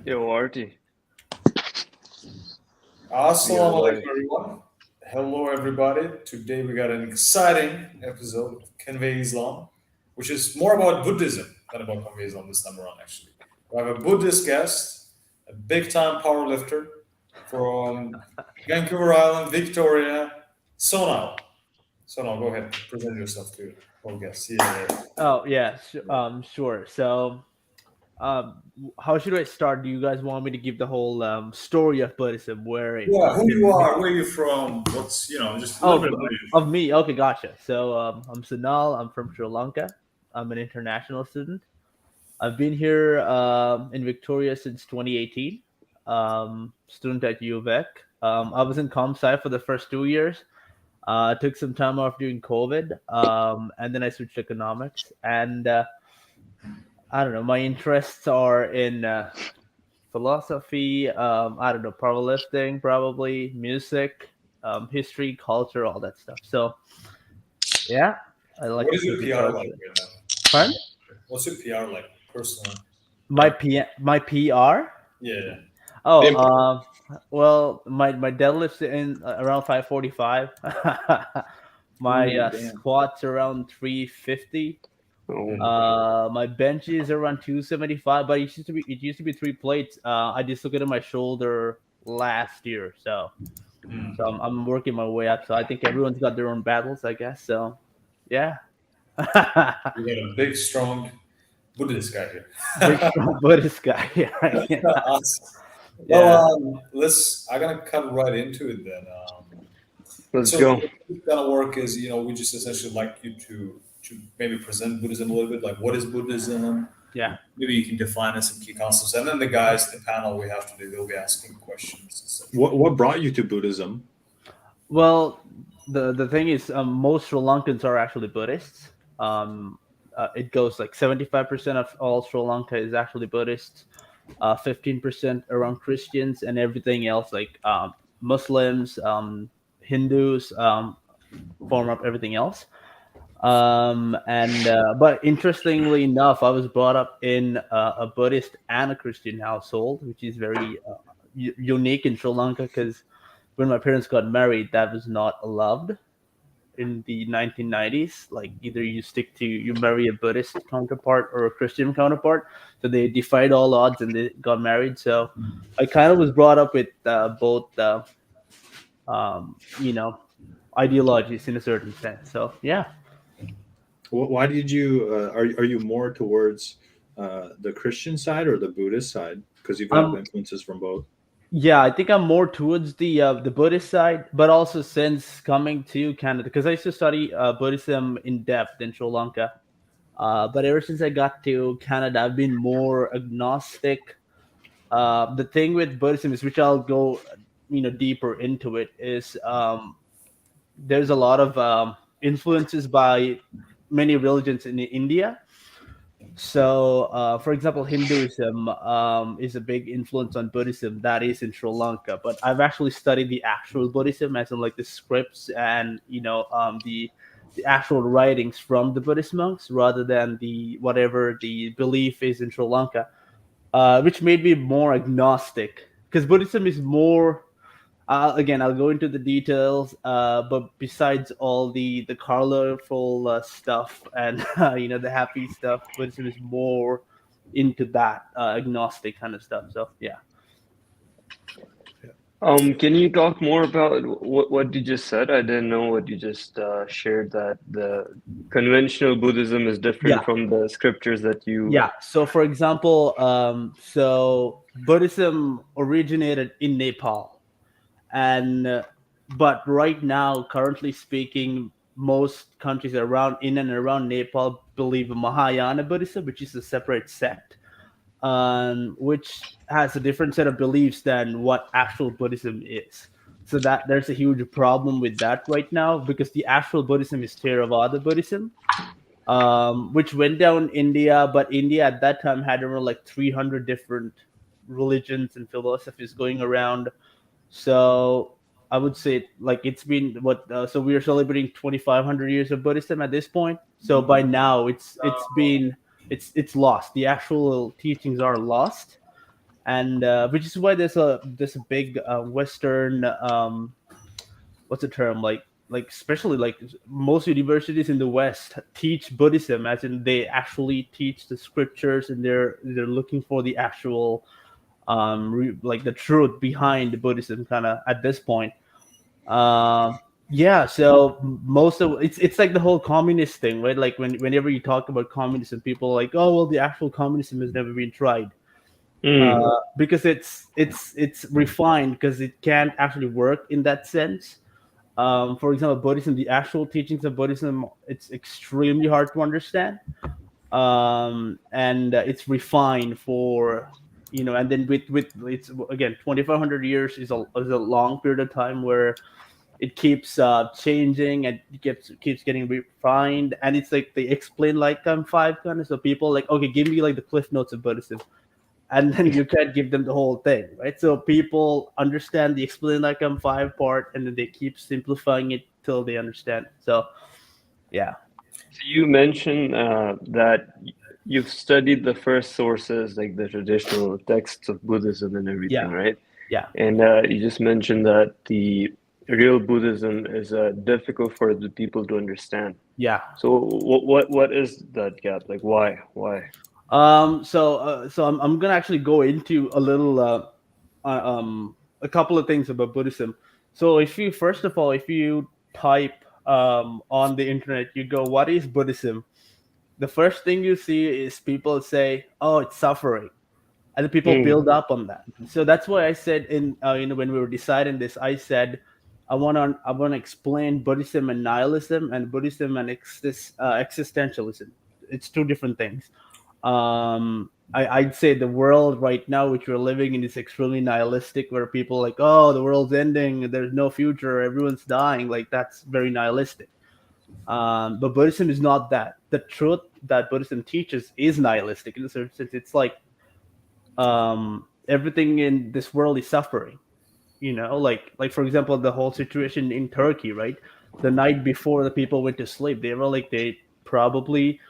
Yo, Artie. Assalamu alaikum, everyone. Hello, everybody. Today we got an exciting episode of Convey Islam, which is more about Buddhism than about Convey Islam this time around, actually. We have a Buddhist guest, a big time powerlifter from Vancouver Island, Victoria, Sonal. Sonal, go ahead, present yourself to our guest. Yeah. Oh yeah, sure. So, how should I start? Do you guys want me to give the whole story of Buddhism, where it Yeah, who you originated? are, where you from, what's, just a little Oh, bit about you. of me. Okay, gotcha. So, I'm Sunal. I'm from Sri Lanka. I'm an international student. I've been here in Victoria since 2018. Student at U of Ek. I was in comp sci for the first 2 years. I took some time off during COVID, and then I switched to economics. And I don't know. My interests are in philosophy. I don't know, powerlifting, probably music, history, culture, all that stuff. So yeah, I like What to is your keep it PR short. like right now? Pardon? What's your PR like, personally? My PR. Yeah. Oh, Pimp. well, my deadlifts in around 545. My Ooh, damn. squats around 350. Oh, My bench is around 275, but it used to be 3 plates. I dislocated my shoulder last year, so Mm. I'm working my way up. So I think everyone's got their own battles, I guess. So yeah. We got a big, strong Buddhist guy here. Big strong Buddhist guy. Yeah. Awesome. Yeah. Well, I'm gonna cut right into it then. let's So the go. way it's gonna work is, we just essentially like you to maybe present Buddhism a little bit, like what is Buddhism? Yeah. Maybe you can define some key concepts, and then the guys, the panel, we have to do, they'll be asking questions and stuff. What brought you to Buddhism? Well, the thing is, most Sri Lankans are actually Buddhists. It goes like 75% of all Sri Lanka is actually Buddhists. 15% around Christians, and everything else like Muslims, Hindus, form up everything else. And But interestingly enough, I was brought up in a Buddhist and a Christian household, which is very unique in Sri Lanka because when my parents got married, that was not allowed in the 1990s. Like either you marry a Buddhist counterpart or a Christian counterpart. So they defied all odds and they got married. So I kind of was brought up with both, you know, ideologies in a certain sense. So yeah. Why did you are you more towards the Christian side or the Buddhist side? Because you've got Um, influences from both. Yeah, I think I'm more towards the Buddhist side, but also since coming to Canada, because I used to study Buddhism in depth in Sri Lanka. But ever since I got to Canada, I've been more agnostic. The thing with Buddhism is, which I'll go, deeper into it, is there's a lot of influences by many religions in India. So, for example, Hinduism is a big influence on Buddhism that is in Sri Lanka. But I've actually studied the actual Buddhism, as in like the scripts and the actual writings from the Buddhist monks, rather than the whatever the belief is in Sri Lanka, which made me more agnostic because Buddhism is more. Again, I'll go into the details. But besides all the colorful stuff and the happy stuff, Buddhism is more into that agnostic kind of stuff. So yeah. Can you talk more about what you just said? I didn't know what you just shared, that the conventional Buddhism is different Yeah. from the scriptures that you. Yeah. So for example, so Buddhism originated in Nepal, and but right now, currently speaking, most countries around in and around Nepal believe in Mahayana Buddhism, which is a separate sect, which has a different set of beliefs than what actual Buddhism is. So that there's a huge problem with that right now because the actual Buddhism is Theravada Buddhism, which went down India, but India at that time had around like 300 different religions and philosophies going around. So I would say like it's been what so we are celebrating 2,500 years of Buddhism at this point. So by now it's lost. The actual teachings are lost, and which is why there's a big Western what's the term, like especially like most universities in the West teach Buddhism, as in they actually teach the scriptures, and they're looking for the actual like the truth behind Buddhism kind of at this point. Yeah, so most of it's like the whole communist thing, right? Like whenever you talk about communism, people are like, oh well, the actual communism has never been tried. Mm. Because it's refined, because it can't actually work in that sense. For example, Buddhism, the actual teachings of Buddhism, it's extremely hard to understand, and it's refined for, and then with it's again 2,500 years is a long period of time where it keeps changing, and it keeps getting refined, and it's like they explain like I'm five kind of, so people like, okay, give me like the cliff notes of Buddhism, and then you can't give them the whole thing, right? So people understand the explain like I'm five part, and then they keep simplifying it till they understand. So yeah. So you mentioned that you've studied the first sources, like the traditional texts of Buddhism and everything, Yeah. right? Yeah. And you just mentioned that the real Buddhism is difficult for the people to understand. Yeah. So what is that gap? Like why? So I'm gonna actually go into a little a couple of things about Buddhism. So if you first of all, if you type on the internet, you go, what is Buddhism? The first thing you see is people say, oh, it's suffering, and the people Mm, build up on that. So that's why I said in when we were deciding this, I said I want to explain Buddhism and nihilism, and Buddhism and existentialism. It's two different things. I'd say the world right now which we're living in is extremely nihilistic, where people are like, oh, the world's ending, there's no future, everyone's dying. Like that's very nihilistic. But Buddhism is not that. The truth that Buddhism teaches is nihilistic in a certain sense. It's like everything in this world is suffering. Like for example, the whole situation in Turkey, right? The night before the people went to sleep, they probably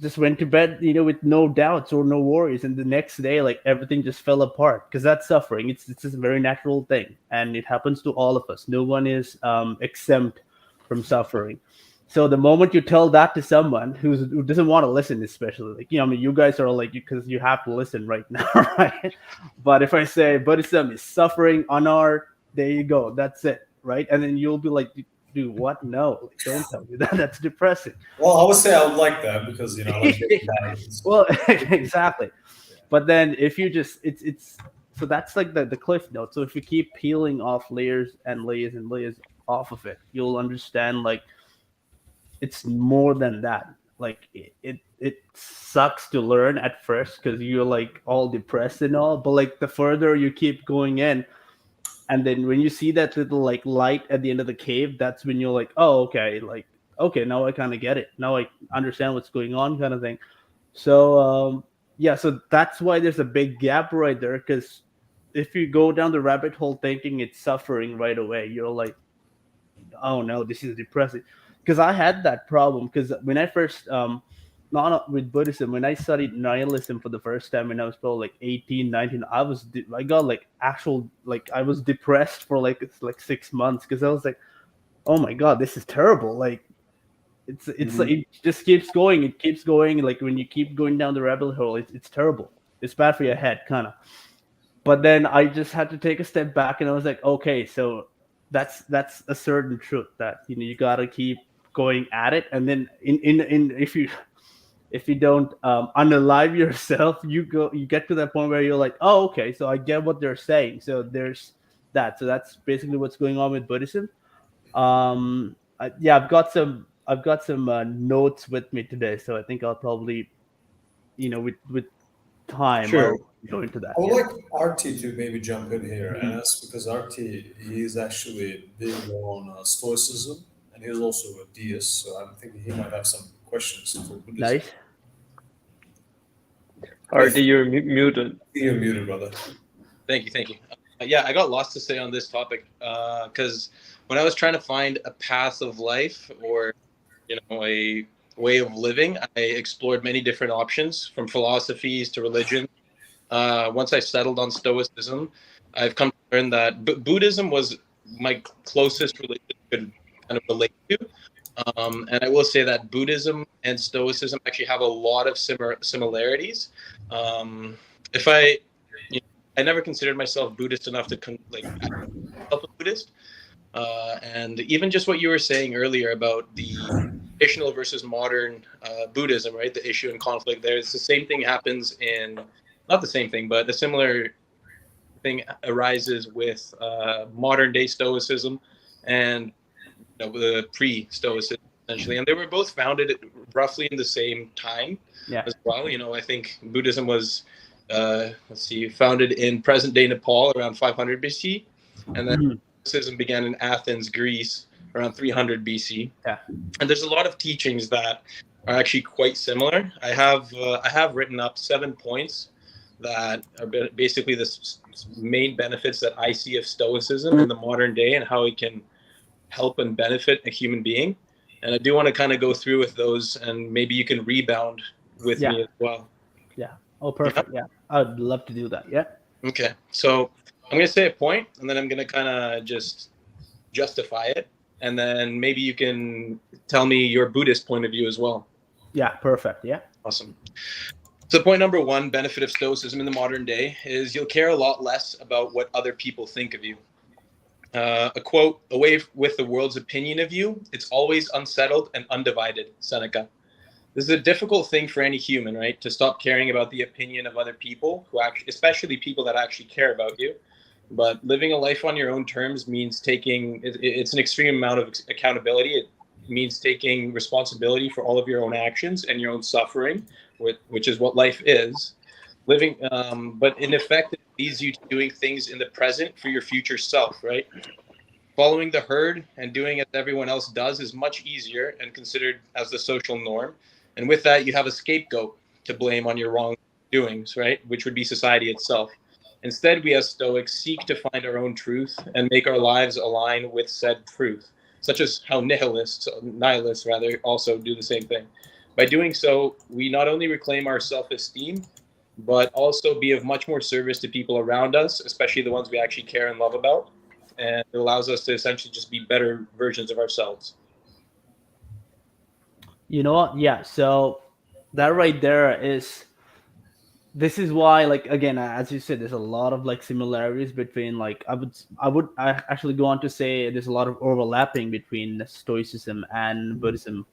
just went to bed, with no doubts or no worries, and the next day, like everything just fell apart, because that's suffering. It's just a very natural thing, and it happens to all of us. No one is exempt from suffering. So the moment you tell that to someone who doesn't want to listen, especially like, I mean, you guys are like, because you have to listen right now, right? But if I say Buddhism is suffering on art, there you go, that's it, right? And then you'll be like, dude, what? No, like, don't tell me that. That's depressing. Well, I would say I would like that because I like getting balance. Well, exactly. But then if you just it's so that's like the cliff note. So if you keep peeling off layers and layers and layers off of it, you'll understand like it's more than that. Like it sucks to learn at first because you're like all depressed and all, but like the further you keep going in, and then when you see that little like light at the end of the cave, that's when you're like, oh, okay, like okay, now I kind of get it, now I understand what's going on, kind of thing. So yeah, so that's why there's a big gap right there, because if you go down the rabbit hole thinking it's suffering right away, you're like, oh no, this is depressing. Because I had that problem, because when I first not with Buddhism, when I studied nihilism for the first time when I was probably like 18, 19, I got like actual, like I was depressed for like 6 months, because I was like, oh my god, this is terrible. Like it's like it just keeps going, it keeps going. Like when you keep going down the rabbit hole, it's terrible, it's bad for your head, kind of. But then I just had to take a step back, and I was like, okay, so that's a certain truth that you gotta keep going at it. And then in if you don't unalive yourself, you get to that point where you're like, oh, okay, so I get what they're saying. So there's that. So that's basically what's going on with Buddhism. Yeah, I've got some notes with me today, so I think I'll probably, with time, Sure. I'll go into that. I would Yeah. like Artie to maybe jump in here and ask, because Artie, he is actually big on Stoicism, and he's also a deist, so I'm thinking he might have some questions for Buddhism. Nice. Artie, you're muted. You're muted, brother. Thank you. Yeah, I got lots to say on this topic because when I was trying to find a path of life or, a way of living, I explored many different options, from philosophies to religion. once I settled on Stoicism, I've come to learn that Buddhism was my closest religion could kind of relate to. And I will say that Buddhism and Stoicism actually have a lot of similarities. If I, you know, I never considered myself Buddhist enough to help a Buddhist. And even just what you were saying earlier about the traditional versus modern Buddhism, right? The issue and conflict there. It's the same thing happens in, not the same thing, but a similar thing arises with modern day Stoicism and the pre-Stoicism, essentially. And they were both founded roughly in the same time as well. I think Buddhism was, founded in present-day Nepal around 500 BC. And then Stoicism began in Athens, Greece, around 300 BC. Yeah. And there's a lot of teachings that are actually quite similar. I have written up 7 points that are basically the main benefits that I see of Stoicism in the modern day and how it can help and benefit a human being. And I do want to kind of go through with those, and maybe you can rebound with me as well. Yeah. Oh, perfect. Yeah. I'd love to do that. Yeah. Okay. So I'm going to say a point, and then I'm going to kind of just justify it. And then maybe you can tell me your Buddhist point of view as well. Yeah. Perfect. Yeah. Awesome. So point number 1, benefit of Stoicism in the modern day is you'll care a lot less about what other people think of you. A quote, away with the world's opinion of you, it's always unsettled and undivided, Seneca. This is a difficult thing for any human, right? To stop caring about the opinion of other people, especially people that actually care about you. But living a life on your own terms means it's an extreme amount of accountability. It means taking responsibility for all of your own actions and your own suffering, which is what life is. Living, but in effect, it leads you to doing things in the present for your future self, right? Following the herd and doing as everyone else does is much easier and considered as the social norm. And with that, you have a scapegoat to blame on your wrongdoings, right? Which would be society itself. Instead, we as Stoics seek to find our own truth and make our lives align with said truth, such as how nihilists also do the same thing. By doing so, we not only reclaim our self-esteem, but also be of much more service to people around us, especially the ones we actually care and love about. And it allows us to essentially just be better versions of ourselves. You know what? Yeah. So that right there this is why, like, again, as you said, there's a lot of like similarities between, like, I actually go on to say there's a lot of overlapping between Stoicism and Buddhism,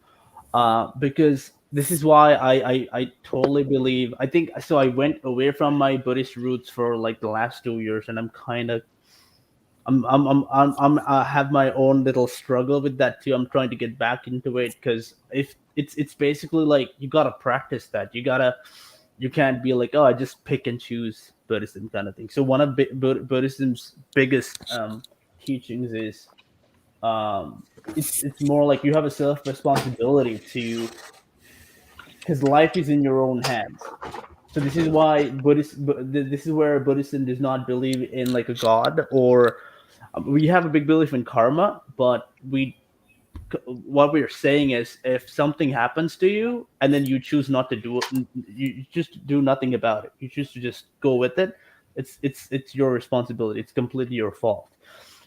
because this is why I totally believe. I think so. I went away from my Buddhist roots for like the last 2 years, and I'm kind of I have my own little struggle with that too. I'm trying to get back into it because if it's basically like you gotta practice that. You can't be like, oh, I just pick and choose Buddhism kind of thing. So one of Buddhism's biggest teachings is it's more like you have a self responsibility because life is in your own hands. So this is why this is where Buddhism does not believe in like a god, or we have a big belief in karma, but what we're saying is if something happens to you and then you choose not to do it, you just do nothing about it. You choose to just go with it. It's your responsibility. It's completely your fault.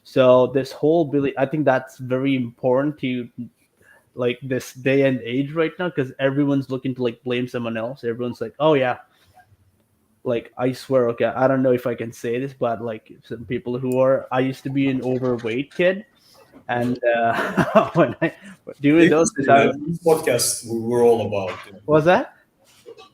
So this whole belief, I think that's very important to like this day and age right now, because everyone's looking to like blame someone else. Everyone's like, oh yeah, like I swear, okay, I don't know if I can say this, but like some people I used to be an overweight kid, and when I during those times, podcast we're all about. was that?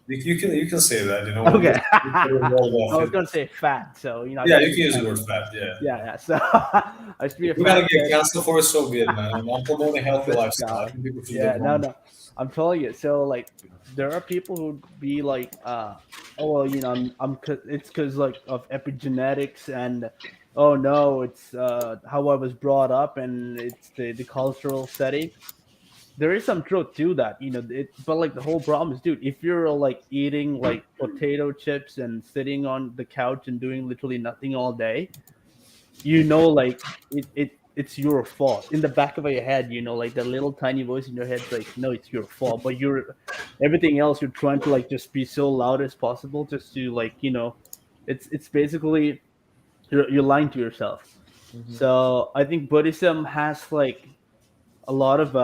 You can say that, Okay. I I was gonna say fat, so Yeah, you can use the word fat. Yeah. So I used to be a We fat gotta get kid. canceled for it, so be it, man. I'm promoting healthy lifestyle. I think people should live Yeah, long. no. I'm telling you. So like, there are people who be like, oh well, it's because like of epigenetics, and oh no, it's how I was brought up, and it's the cultural setting. There is some truth to that, but like the whole problem is, dude, if you're like eating like potato chips and sitting on the couch and doing literally nothing all day, like it's your fault. In the back of your head, like the little tiny voice in your head's like, no, it's your fault. But everything else, you're trying to like just be so loud as possible just to like, It's basically you're lying to yourself. So I think Buddhism has like a lot of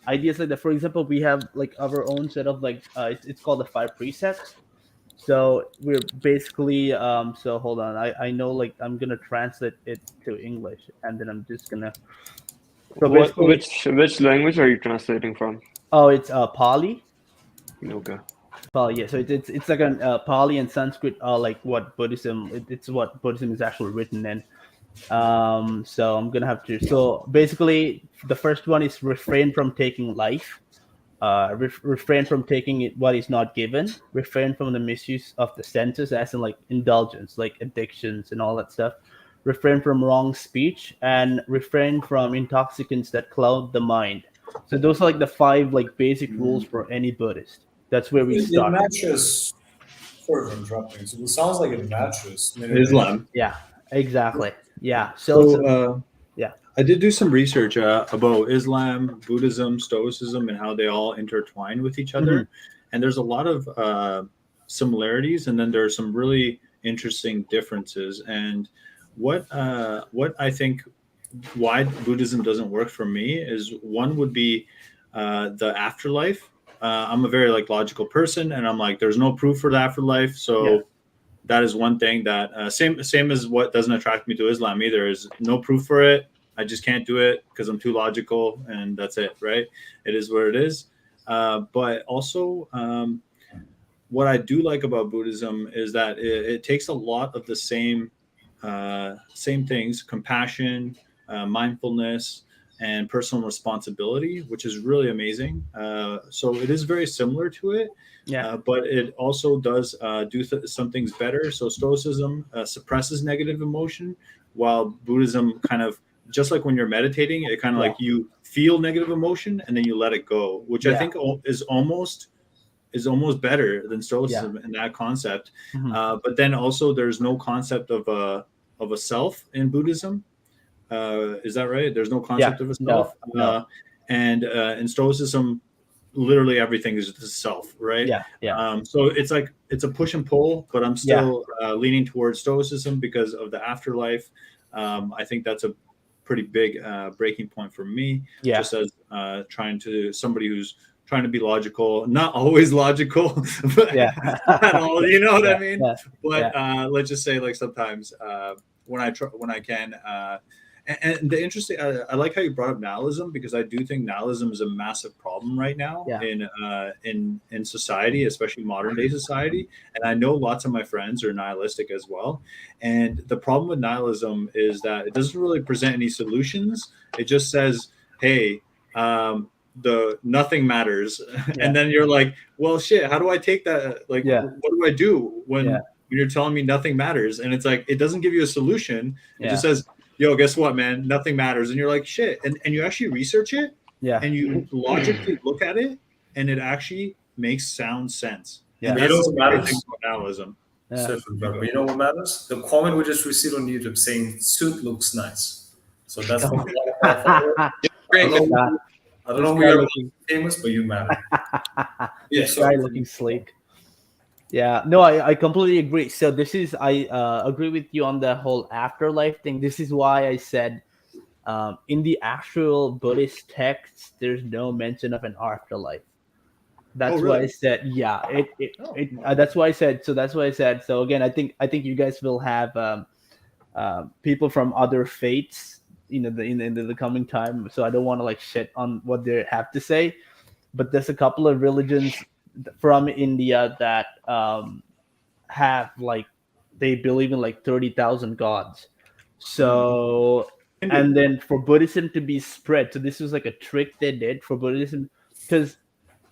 ideas like that. For example, we have like our own set of like it's called the five precepts. So we're basically so hold on, I know like I'm gonna translate it to English and then I'm just gonna so What basically which language are you translating from? oh it's Pali. Okay. Pali, yeah. So it's like an Pali and Sanskrit are like what Buddhism it's what Buddhism is actually written in. So I'm gonna have to. So basically, the first one is refrain from taking life. Refrain from taking it what is not given. Refrain from the misuse of the senses, as in like indulgence, like addictions and all that stuff. Refrain from wrong speech and refrain from intoxicants that cloud the mind. So those are like the five like basic rules for any Buddhist. That's where we It start. matches. Sorry for interrupting. So it sounds like it matches Islam. Yeah, exactly. Yeah. So yeah. I did do some research about Islam, Buddhism, Stoicism, and how they all intertwine with each other. And there's a lot of similarities, and then there are some really interesting differences. And what I think why Buddhism doesn't work for me is one would be the afterlife. I'm a very like logical person, and I'm like, there's no proof for the afterlife, so that is one thing that same as what doesn't attract me to Islam either. Is no proof for it. I just can't do it because I'm too logical, and that's it. Right? It is what it is. But also, what I do like about Buddhism is that it takes a lot of the same things: compassion, mindfulness, and personal responsibility, which is really amazing. So it is very similar to it. But it also does do some things better. So Stoicism suppresses negative emotion, while Buddhism kind of, just like when you're meditating, it kind of like you feel negative emotion and then you let it go, which I think is almost better than Stoicism in that concept. But then also there's no concept of a self in Buddhism. Is that right? There's no concept of a self. No. And in Stoicism, literally everything is the self, right? So it's like it's a push and pull, but I'm still leaning towards Stoicism because of the afterlife. I think that's a pretty big breaking point for me. Just as somebody who's trying to be logical, not always logical, but at all, you know what I mean? But let's just say like sometimes when I can. And the interesting, I like how you brought up nihilism, because I do think nihilism is a massive problem right now in society, especially modern day society. And I know lots of my friends are nihilistic as well. And the problem with nihilism is that it doesn't really present any solutions. It just says, "Hey, the nothing matters," and then you're like, "Well, shit, how do I take that? Like, what do I do when you're telling me nothing matters?" And it's like it doesn't give you a solution. It just says, "Yo, guess what, man? Nothing matters." And you're like, shit. And you actually research it and you logically look at it, and it actually makes sound sense. And you know that's what matters? Nihilism. But you know what matters? The comment we just received on YouTube saying suit looks nice. So that's what I don't know who you're famous, but you matter. Guy looking sleek. Yeah, no, I completely agree. So this is I agree with you on the whole afterlife thing. This is why I said in the actual Buddhist texts, there's no mention of an afterlife. That's why I said that's why I said so. That's why I said so. Again, I think you guys will have people from other faiths, in the coming time. So I don't want to like shit on what they have to say, but there's a couple of religions from India that have like they believe in like 30,000 gods. So and then for Buddhism to be spread, so this was like a trick they did for Buddhism, because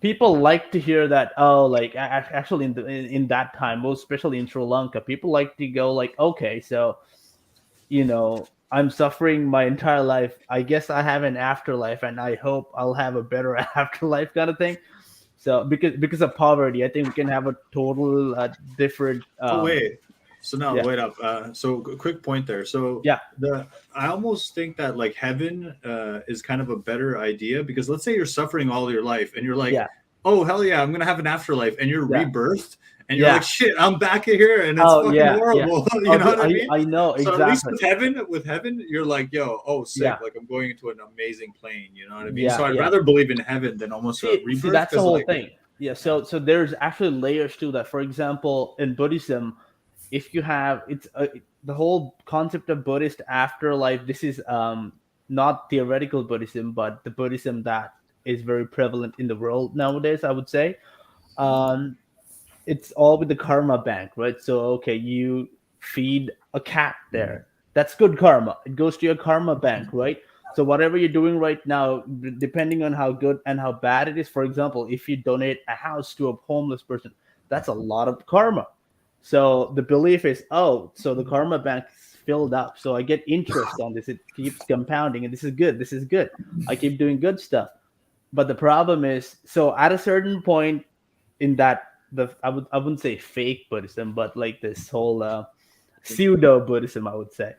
people like to hear that actually in that time, most especially in Sri Lanka, people like to go like, okay, so I'm suffering my entire life. I guess I have an afterlife, and I hope I'll have a better afterlife, kind of thing. So because of poverty, I think we can have a total different. So now wait up. So quick point there. So I almost think that like heaven is kind of a better idea, because let's say you're suffering all your life and you're like, oh hell yeah, I'm gonna have an afterlife, and you're rebirthed, and you're like, shit, I'm back here, and it's fucking horrible. You know what I mean? I know So exactly. at least with heaven, you're like, yo, oh, sick, like I'm going into an amazing plane. You know what I mean? So I'd rather believe in heaven than almost a rebirth. See, that's the whole thing. Yeah. So there's actually layers to that. For example, in Buddhism, if you have the whole concept of Buddhist afterlife. This is not theoretical Buddhism, but the Buddhism that is very prevalent in the world nowadays, I would say. It's all with the karma bank, right? So, okay, you feed a cat there. That's good karma. It goes to your karma bank, right? So whatever you're doing right now, depending on how good and how bad it is, for example, if you donate a house to a homeless person, that's a lot of karma. So the belief is, oh, so the karma bank is filled up. So I get interest on this. It keeps compounding, and this is good. This is good. I keep doing good stuff. But the problem is, so at a certain point in that, I wouldn't say fake Buddhism, but like this whole pseudo Buddhism, I would say,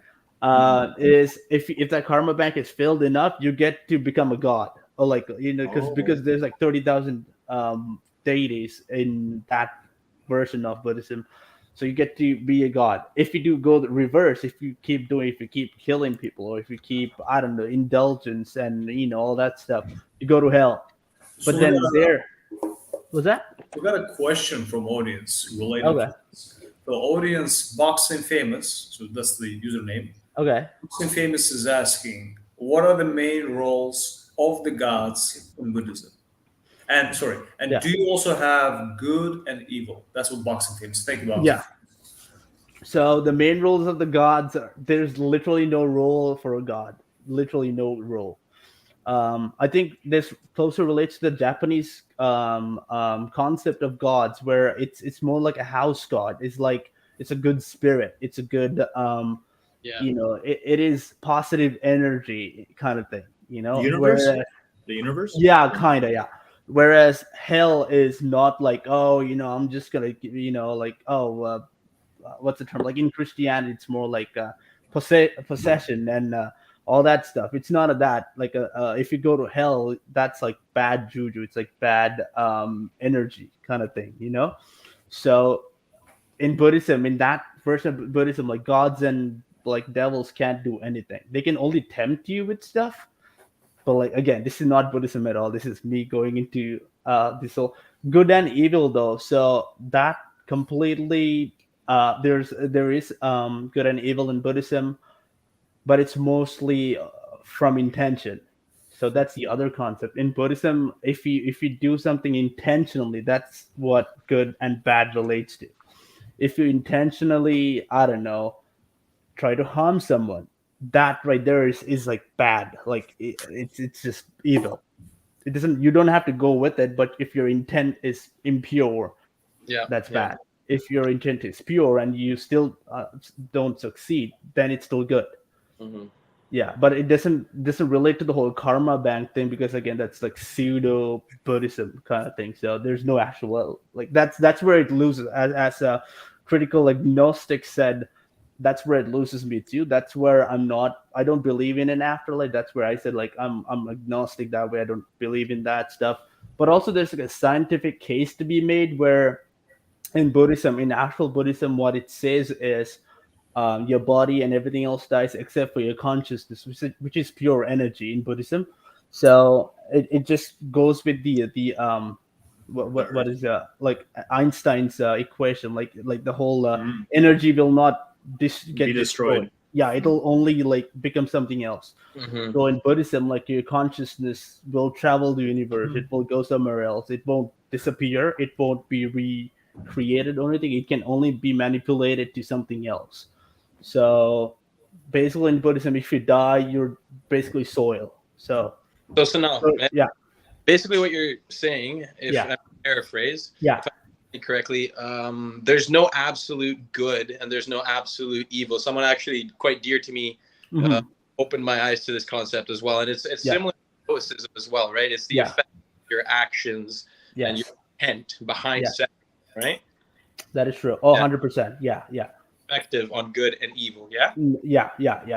is if that karma bank is filled enough, you get to become a god, or like, you know, because there's like 30,000 deities in that version of Buddhism, so you get to be a god. If you do go the reverse, if you keep killing people, or if you keep, I don't know, indulgence and, you know, all that stuff, you go to hell. But so then was that? We got a question from audience related to this. The audience, Boxing Famous, so that's the username. Okay. Boxing Famous is asking, what are the main roles of the gods in Buddhism? And do you also have good and evil? That's what Boxing Famous. Thank you, Boxing. Yeah. So the main roles of the gods there's literally no role for a god. Literally no role. I think this closer relates to the Japanese concept of gods, where it's more like a house god. It's like, it's a good spirit. It's a good, you know, it is positive energy kind of thing, you know. The universe? Yeah, kind of, yeah. Whereas hell is not like, oh, you know, I'm just going to, you know, like, oh, what's the term? Like in Christianity, it's more like possession and all that stuff. It's not that. Like, if you go to hell, that's like bad juju. It's like bad energy kind of thing, you know? So in Buddhism, in that version of Buddhism, like gods and like devils can't do anything. They can only tempt you with stuff. But like, again, this is not Buddhism at all. This is me going into this whole good and evil, though. So that completely, there is good and evil in Buddhism, but it's mostly from intention. So that's the other concept in Buddhism. If you do something intentionally, that's what good and bad relates to. If you intentionally, I don't know, try to harm someone, that right there is like bad. Like it's just evil. It doesn't. You don't have to go with it, but if your intent is impure, that's bad. If your intent is pure and you still don't succeed, then it's still good. Mm-hmm. Yeah, but it doesn't relate to the whole karma bank thing, because again, that's like pseudo Buddhism kind of thing. So there's no actual, like, that's where it loses. As a critical agnostic said, that's where it loses me too. That's where I don't believe in an afterlife. That's where I said, like, I'm agnostic that way. I don't believe in that stuff. But also there's like a scientific case to be made where in Buddhism, in actual Buddhism, what it says is your body and everything else dies except for your consciousness, which is pure energy in Buddhism. So it just goes with the what is like Einstein's equation, like the whole energy will not get destroyed. Yeah, it'll only like become something else. Mm-hmm. So in Buddhism, like your consciousness will travel the universe. It will go somewhere else. It won't disappear. It won't be recreated or anything. It can only be manipulated to something else. So basically in Buddhism, if you die, you're basically soil. So basically what you're saying, if I paraphrase, if I correctly, there's no absolute good and there's no absolute evil. Someone actually quite dear to me opened my eyes to this concept as well, and it's similar to Stoicism as well, right? It's the effect of your actions and your intent behind sex, right? That is true. 100%. Yeah. Perspective on good and evil. Yeah.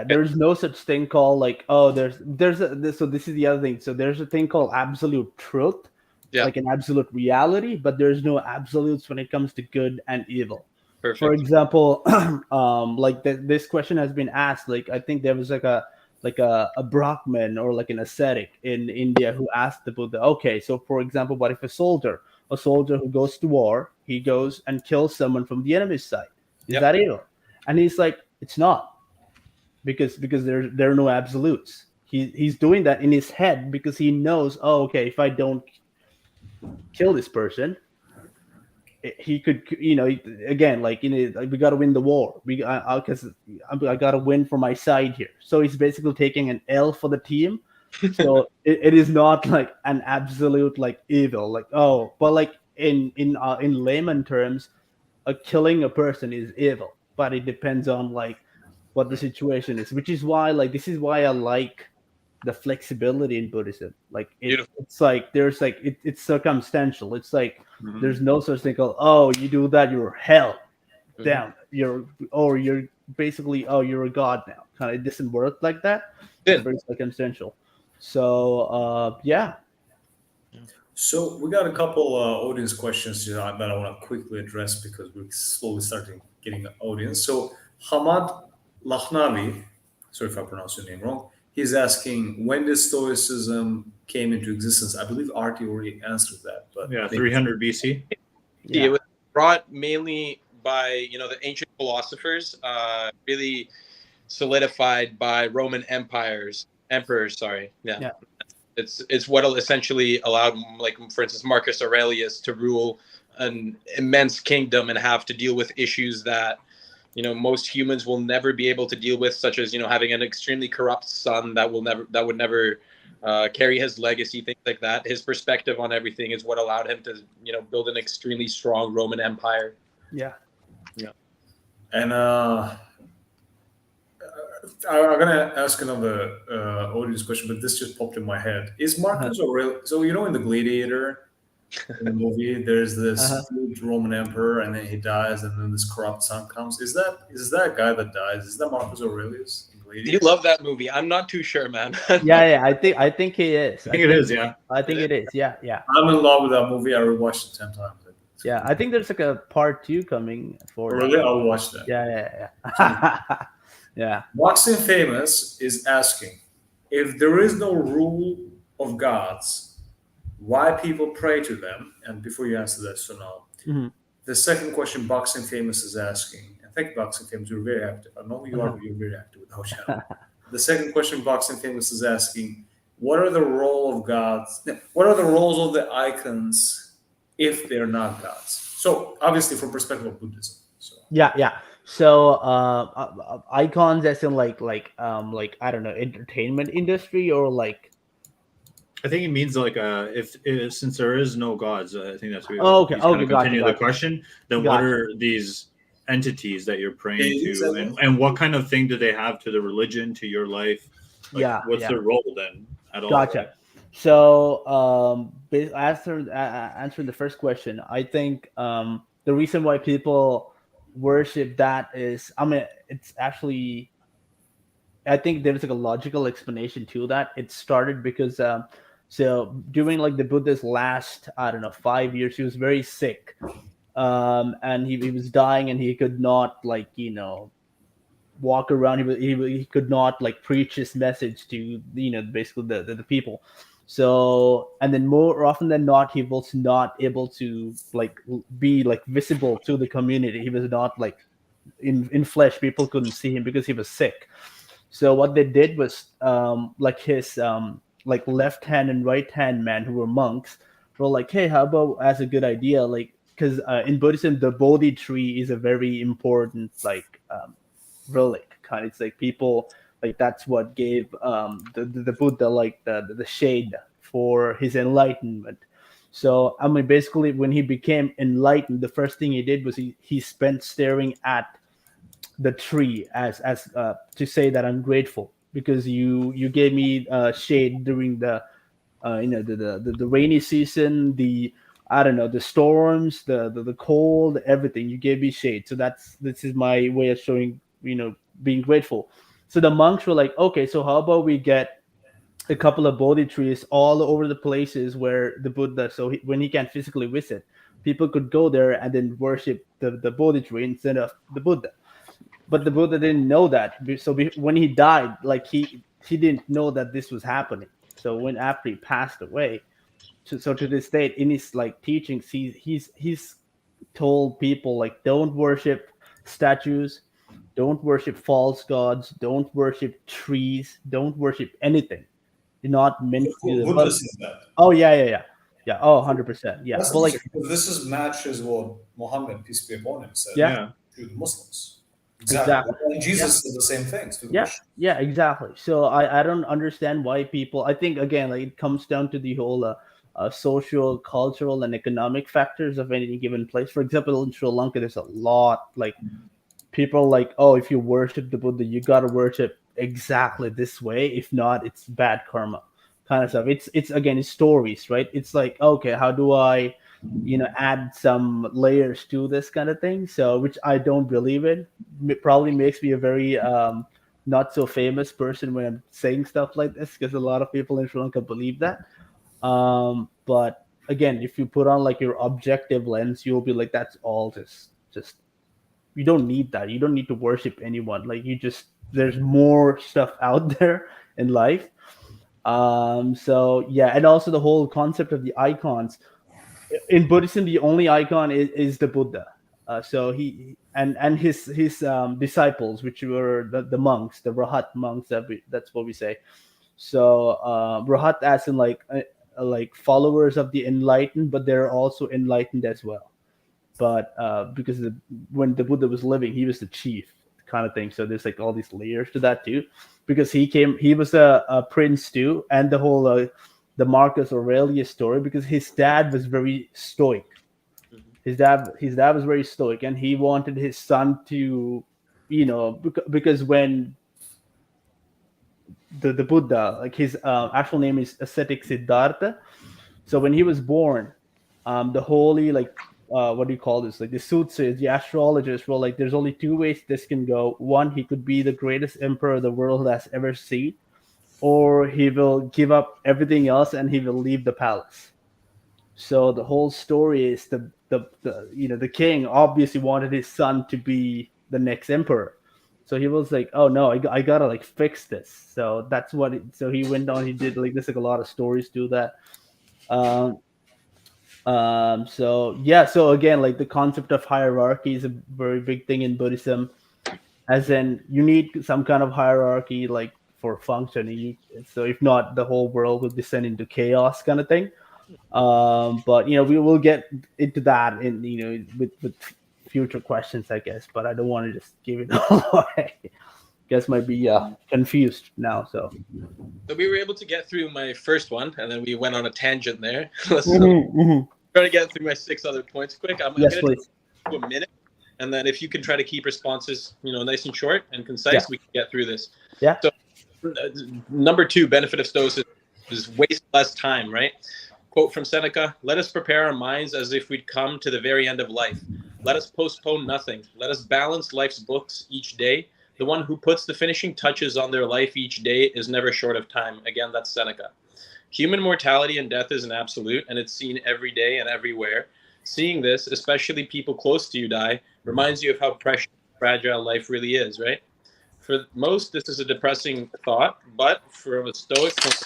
There's no such thing called like, oh, so this is the other thing. So there's a thing called absolute truth, Yeah. like an absolute reality, but there's no absolutes when it comes to good and evil. Perfect. For example, like this question has been asked. Like I think there was like a Brahmin or like an ascetic in India who asked the Buddha, okay, so for example, what if a soldier who goes to war, he goes and kills someone from the enemy's side? Is Yep. that evil? And he's like, it's not, because there are no absolutes. He's doing that in his head because he knows, oh, okay, if I don't kill this person, he could, again, like, like, we got to win the war. Because I got to win for my side here. So he's basically taking an L for the team. So it is not like an absolute like evil, like, oh, but like in layman terms, killing a person is evil, but it depends on like what the situation is, which is why, like, this is why I like the flexibility in Buddhism. Like Beautiful. it's like there's like it's circumstantial. It's like Mhm. there's no such thing called, oh, you do that, you're hell Mhm. down. You're basically, oh, you're a god now. Kind of, it doesn't work like that. Good. It's very circumstantial. So yeah. So we got a couple audience questions that I want to quickly address because we're slowly starting getting an audience. So Hamad Lahnavi, sorry if I pronounce your name wrong, he's asking when did Stoicism came into existence? I believe Artie already answered that, but Yeah, 300 BC. It was brought mainly by the ancient philosophers, really solidified by Roman emperors. Sorry, yeah. It's what essentially allowed, like, for instance, Marcus Aurelius to rule an immense kingdom and have to deal with issues that most humans will never be able to deal with, such as having an extremely corrupt son that would never carry his legacy, things like that. His perspective on everything is what allowed him to build an extremely strong Roman Empire. Yeah. And I'm gonna ask another audience question, but this just popped in my head. Is Marcus Aurelius? So in the Gladiator, in the movie, there's this huge Roman emperor, and then he dies, and then this corrupt son comes. Is that guy that dies? Is that Marcus Aurelius in Gladiator? Do you love that movie? I'm not too sure, man. Yeah. I think he is. I think it is. Yeah. I think it is. Yeah. I'm in love with that movie. I rewatched it 10 times. Yeah, I think there's like a part 2 coming for that. Really, I'll watch that. Yeah. Yeah. Boxing Famous is asking if there is no rule of gods, why people pray to them? And before you answer that, so now, the second question Boxing Famous is asking, and thank you, Boxing Famous, you're very active. I know you are, you're very active with our channel. The second question Boxing Famous is asking, what are the roles of the icons if they're not gods? So obviously from perspective of Buddhism. So. Yeah. So icons as in like I don't know, entertainment industry, or like, I think it means like if since there is no gods, I think that's what okay, continue gotcha. the question. Then what are these entities that you're praying to, and what kind of thing do they have to the religion, to your life? Like, what's their role then at all? Gotcha. Right? So answering the first question, I think the reason why people worship that is, I mean, it's actually, I think there's like a logical explanation to that. It started because so during like the Buddha's last, I don't know, 5 years, he was very sick, and he was dying, and he could not, like, walk around. He could not like preach his message to basically the people. So, and then more often than not, he was not able to like be like visible to the community. He was not like in flesh. People couldn't see him because he was sick. So what they did was like his like left hand and right hand man, who were monks, were like, hey, how about, as a good idea, like, because in Buddhism the Bodhi tree is a very important like relic, kind of. It's like people, like, that's what gave the Buddha like the shade for his enlightenment. So I mean, basically, when he became enlightened, the first thing he did was he spent staring at the tree as to say that I'm grateful because you gave me shade during the the rainy season, the, I don't know, the storms, the cold, everything. You gave me shade, so this is my way of showing being grateful. So the monks were like, okay, so how about we get a couple of Bodhi trees all over the places where the Buddha. So when he can't physically visit, people could go there and then worship the Bodhi tree instead of the Buddha. But the Buddha didn't know that. So when he died, like he didn't know that this was happening. So when after he passed away, so to this date in his like teachings, he's told people like don't worship statues, don't worship false gods, don't worship trees, don't worship anything. You're not meant to do that. Buddha says that. Oh yeah. Oh, 100%. Yeah, That's but like interesting, because this is matches what Muhammad, peace be upon him, said yeah, to the Muslims. Exactly. exactly. And Jesus said the same things to the Yeah, Christians. yeah, exactly. So I don't understand why people. I think again, like it comes down to the whole social, cultural, and economic factors of any given place. For example, in Sri Lanka, there's a lot like people like, oh, if you worship the Buddha, you gotta worship exactly this way. If not, it's bad karma, kind of stuff. It's again, it's stories, right? It's like, okay, how do I, add some layers to this kind of thing? So, which I don't believe in. It probably makes me a very not so famous person when I'm saying stuff like this, because a lot of people in Sri Lanka believe that. But again, if you put on like your objective lens, you'll be like, that's all just you don't need that. You don't need to worship anyone. Like you just there's more stuff out there in life. So yeah, and also the whole concept of the icons in Buddhism, the only icon is the Buddha. So he and his disciples, which were the monks, the Rahat monks. That's what we say. So Rahat, as in like followers of the enlightened, but they're also enlightened as well. But because when the Buddha was living, he was the chief kind of thing. So there's like all these layers to that too, because he was a prince too, and the whole the Marcus Aurelius story, because his dad was very stoic. His dad was very stoic, and he wanted his son to, because when the Buddha, like his actual name is ascetic Siddhartha. So when he was born, the holy what do you call this? Like the soothsayers, the astrologers were like, there's only two ways this can go. One, he could be the greatest emperor the world has ever seen, or he will give up everything else and he will leave the palace. So the whole story is the king obviously wanted his son to be the next emperor. So he was like, oh no, I gotta like fix this. So that's what. So he went on. He did like this. Like a lot of stories do that. Um, so yeah. So again, like the concept of hierarchy is a very big thing in Buddhism. As in, you need some kind of hierarchy, like for functioning. So if not, the whole world will descend into chaos, kind of thing. But we will get into that in with future questions, I guess. But I don't want to just give it all away. Guess might be confused now. So we were able to get through my first one, and then we went on a tangent there. Let's Mhm. try to get through my 6 other points quick. I'm Yes, going to please. do a minute, and then if you can try to keep responses, nice and short and concise, we can get through this. Yeah. So, number 2 benefit of Stoicism is waste less time, right? Quote from Seneca: "Let us prepare our minds as if we'd come to the very end of life. Let us postpone nothing. Let us balance life's books each day. The one who puts the finishing touches on their life each day is never short of time." Again, that's Seneca. Human mortality and death is an absolute, and it's seen every day and everywhere. Seeing this, especially people close to you die, reminds you of how precious and fragile life really is, right? For most, this is a depressing thought, but from a Stoic point,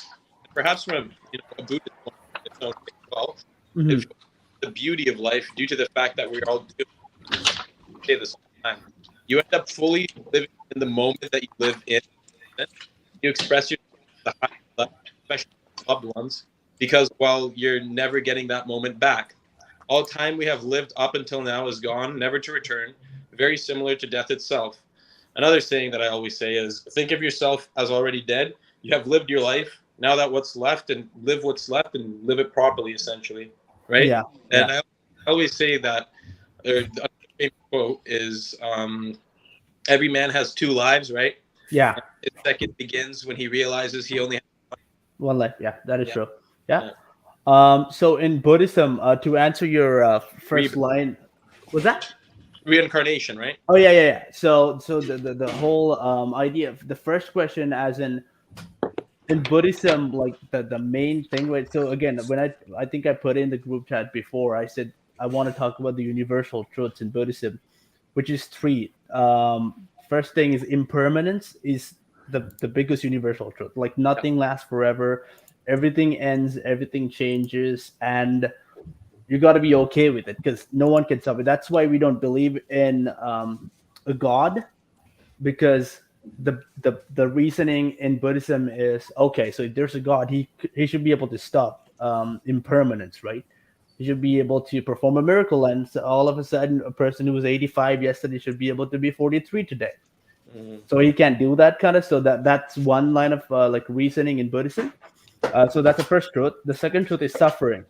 perhaps from a Buddhist point of view, well, Mhm. it the beauty of life due to the fact that we're all doomed to stay the same time. You end up fully living in the moment that you live in. You express yourself at the highest level, especially with loved ones, because while you're never getting that moment back, all time we have lived up until now is gone, never to return, very similar to death itself. Another saying that I always say is, think of yourself as already dead. You have lived your life. Now that what's left, and live what's left and live it properly, essentially, right? Yeah. And I always say that the famous quote is, every man has 2 lives, right? Yeah. His second begins when he realizes he only has One life. Yeah, that is Yeah. true. Yeah. So in Buddhism, to answer your first line, was that? reincarnation, right? Oh yeah. So the whole idea of the first question, as in, in Buddhism, like the main thing, right? So again, when I think I put in the group chat before, I said I want to talk about the universal truths in Buddhism, which is three. First thing is impermanence is the biggest universal truth. Like nothing lasts forever, everything ends, everything changes, and you got to be okay with it because no one can stop it. That's why we don't believe in a god, because the reasoning in Buddhism is okay. So if there's a god, he should be able to stop impermanence, right? He should be able to perform a miracle, and so all of a sudden, a person who was 85 yesterday should be able to be 43 today. So he can't do that kind of. So that's one line of like reasoning in Buddhism. So that's the first truth. The second truth is suffering.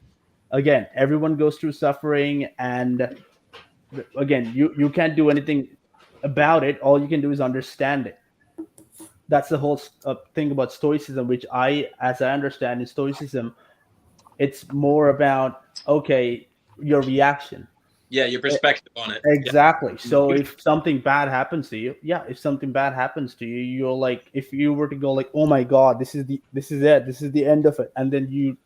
Again, everyone goes through suffering, and again, you can't do anything about it. All you can do is understand it. That's the whole thing about Stoicism, which as I understand in Stoicism, it's more about okay, your reaction. Yeah, your perspective on it. Exactly. Yeah. So if something bad happens to you, if something bad happens to you, you're like, if you were to go like, oh my god, this is it, this is the end of it, and then you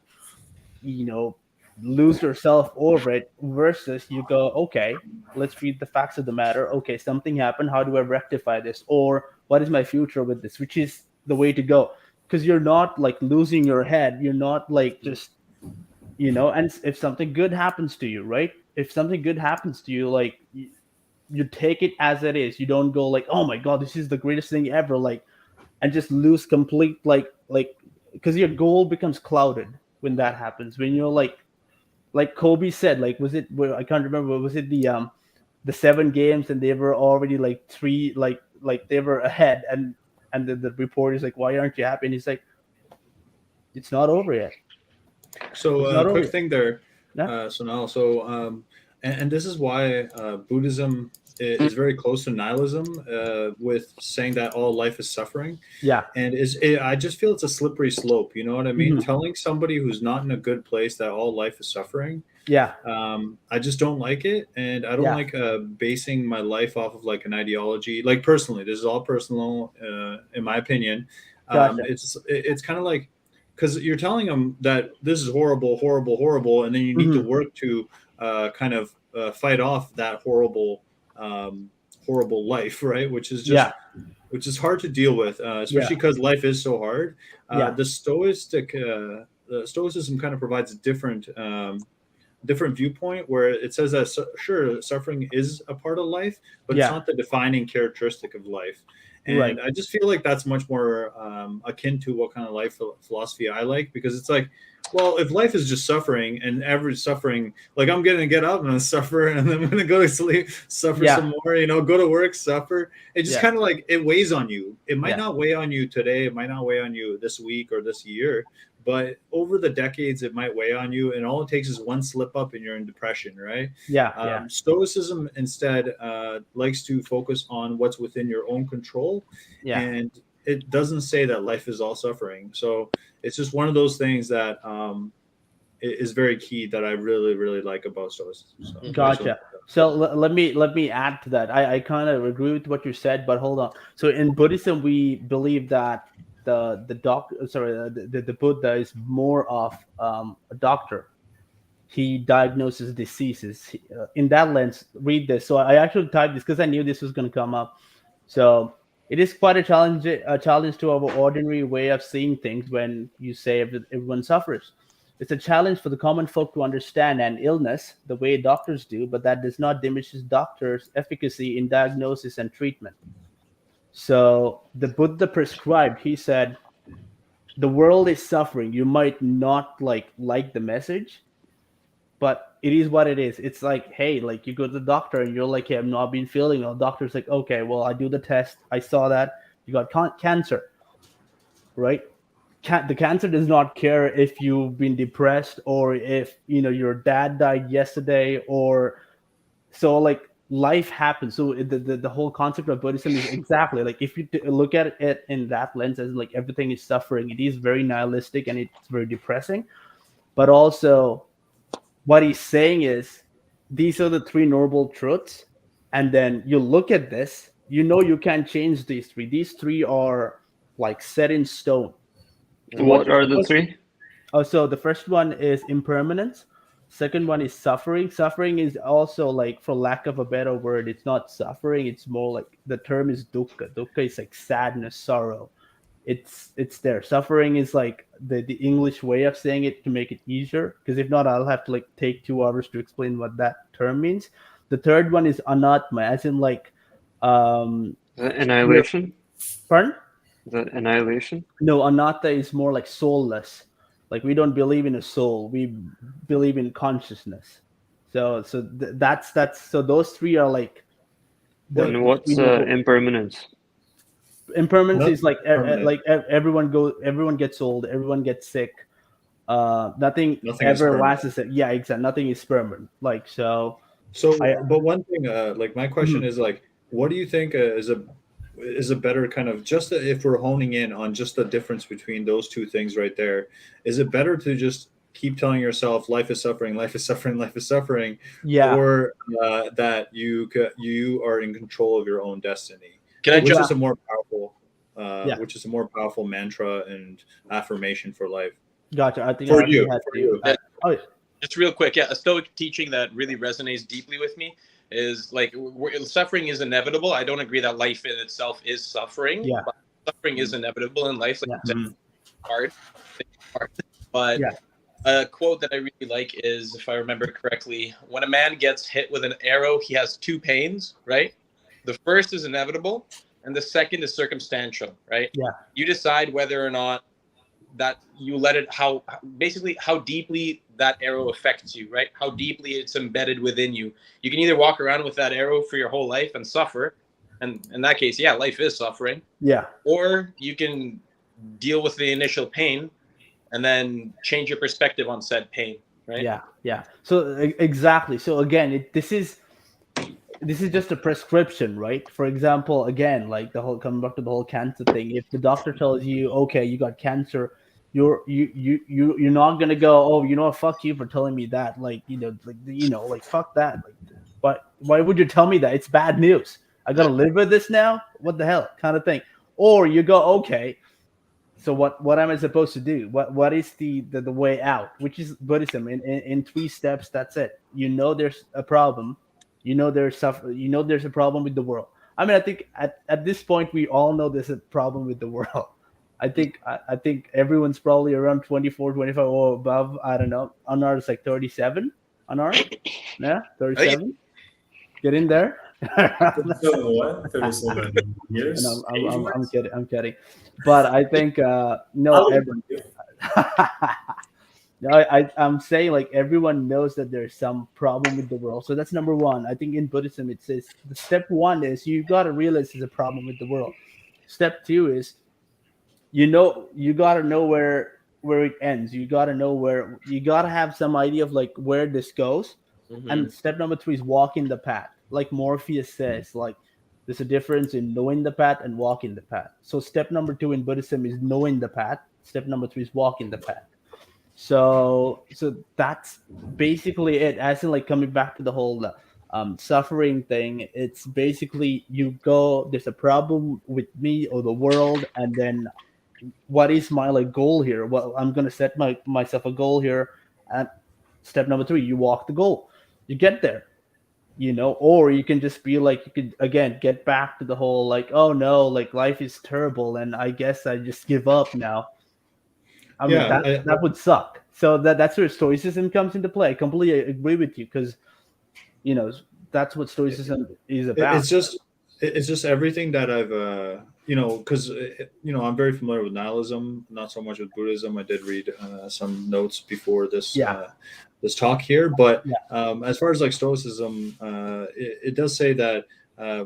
lose yourself over it, versus you go, okay, let's read the facts of the matter. Okay, something happened. How do I rectify this? Or what is my future with this? Which is the way to go, because you're not like losing your head. You're not like just and if something good happens to you, right? If something good happens to you, like you take it as it is. You don't go like, oh my god, this is the greatest thing ever, like, and just lose complete like because your goal becomes clouded when that happens. When you're like Kobe said, like, was it? Well, I can't remember. Was it the 7 games and they were already like three, like they were ahead, and the reporter is like, why aren't you happy? And he's like, it's not over yet. So quick thing there. Yeah. And this is why Buddhism is very close to nihilism, with saying that all life is suffering. Yeah. And I just feel it's a slippery slope. You know what I mean? Mm-hmm. Telling somebody who's not in a good place that all life is suffering. Yeah. I just don't like it, and I don't like basing my life off of like an ideology. Like personally, this is all personal, in my opinion. Gotcha. It's kind of like, because you're telling them that this is horrible, horrible, horrible, and then you need to work to kind of fight off that horrible life, right? Which is just which is hard to deal with, especially because life is so hard. The Stoicism kind of provides a different viewpoint, where it says that sure, suffering is a part of life, but it's not the defining characteristic of life. And I just feel like that's much more akin to what kind of life philosophy I like, because it's like, well, if life is just suffering and average suffering, like I'm going to get up and suffer, and then I'm going to go to sleep, suffer some more, go to work, suffer. It just kind of like, it weighs on you. It might not weigh on you today. It might not weigh on you this week or this year, but over the decades, it might weigh on you. And all it takes is one slip up and you're in depression, right? Stoicism instead likes to focus on what's within your own control. And it doesn't say that life is all suffering. So it's just one of those things that is very key that I really, really like about Stoicism. So, gotcha. So let me add to that. I kind of agree with what you said, but hold on. So in Buddhism, we believe that the Buddha is more of a doctor. He diagnoses diseases. In that lens, read this. So I actually typed this because I knew this was going to come up. So it is quite a challenge to our ordinary way of seeing things when you say everyone suffers. It's a challenge for the common folk to understand an illness the way doctors do, but that does not diminish doctors' efficacy in diagnosis and treatment. So the Buddha prescribed, he said, the world is suffering. You might not like the message, but it is what it is. It's like, hey, like you go to the doctor and you're like, hey, I've not been feeling well. The doctor's like, okay, well, I do the test. I saw that you got cancer, right? The cancer does not care if you've been depressed or if, your dad died yesterday, or so like life happens. So the whole concept of Buddhism is exactly like, if you look at it in that lens as like everything is suffering, it is very nihilistic and it's very depressing. But also what he's saying is these are the three noble truths, and then you look at this, you can't change these three. These three are like set in stone. What are the three? Oh, so the first one is impermanence. Second one is suffering. Suffering is also like, for lack of a better word, it's not suffering. It's more like, the term is dukkha. Dukkha is like sadness, sorrow. It's there. Suffering is like the English way of saying it to make it easier. Because if not, I'll have to like take 2 hours to explain what that term means. The third one is anatma, as in like, The annihilation? pardon? The annihilation? No, anatta is more like soulless. Like, we don't believe in a soul. We believe in consciousness. That's so those three are like And what's impermanence? Impermanence is like permanent. everyone gets old, everyone gets sick. Nothing Nothing is ever permanent. lasts. Yeah, exactly. Nothing is permanent. Like, so. So, I but one thing, like my question is like, what do you think is a better kind of, just if we're honing in on just the difference between those two things right there, is it better to just keep telling yourself life is suffering, life is suffering, life is suffering, Yeah. or that you are in control of your own destiny? Can I Which jump? is a more powerful, Yeah. which is a more powerful mantra and affirmation for life Gotcha. I think for I you? had For to. you. Oh, Just real quick, yeah, a Stoic teaching that really resonates deeply with me is like, suffering is inevitable. I don't agree that life in itself is suffering, yeah. but suffering is inevitable in life. Like Yeah. you said, Mhm. hard, hard. But Yeah. a quote that I really like is, if I remember correctly, when a man gets hit with an arrow, he has two pains, right? The first is inevitable, and the second is circumstantial, right? Yeah. You decide whether or not that you let it, how basically how deeply that arrow affects you, right? How deeply it's embedded within you. You can either walk around with that arrow for your whole life and suffer, and in that case, yeah, life is suffering, Yeah. or you can deal with the initial pain and then change your perspective on said pain, right? Yeah. Yeah. So exactly. So again, this is just a prescription, right? For example, again, like the whole, coming back to the whole cancer thing. If the doctor tells you, okay, you got cancer, you're not gonna go, oh, you know what, fuck you for telling me that. Like, like fuck that. Like, but why would you tell me that? It's bad news. I gotta live with this now. What the hell, kind of thing. Or you go, okay, so what am I supposed to do? What is the way out? Which is Buddhism in 3 steps. That's it. There's a problem. There's a problem with the world. I mean, I think at this point we all know there's a problem with the world. I think everyone's probably around 24, 25 or above. I don't know. Anar is like 37. Anar, yeah, I think 37. Get in there. 37 what? 37 years? And I'm, I'm, I'm, Age-wise? I'm kidding. I'm kidding. But I think no. How old are you? No, I'm saying like everyone knows that there's some problem with the world. So that's number one. I think in Buddhism it says the step one is you got to realize there's a problem with the world. Step two is you got to know where it ends. You got to have some idea of like where this goes. And step number three is walking the path. Like Morpheus says, like there's a difference in knowing the path and walking the path. So step number two in Buddhism is knowing the path. Step number three is walking the path. So that's basically it. As in, like, coming back to the whole suffering thing, it's basically you go, there's a problem with me or the world, and then what is my like goal here? Well, I'm gonna set myself a goal here. And step number three, you walk the goal. You get there. Or you can just be like, you could again get back to the whole like, oh no, like life is terrible, and I guess I just give up now. I mean, Yeah, that would suck. So that's where stoicism comes into play. I completely agree with you, because you know that's what stoicism is about. it's just everything that I've because I'm very familiar with nihilism, not so much with Buddhism. I did read some notes before this Yeah. this talk here, but Yeah. as far as like stoicism, it does say that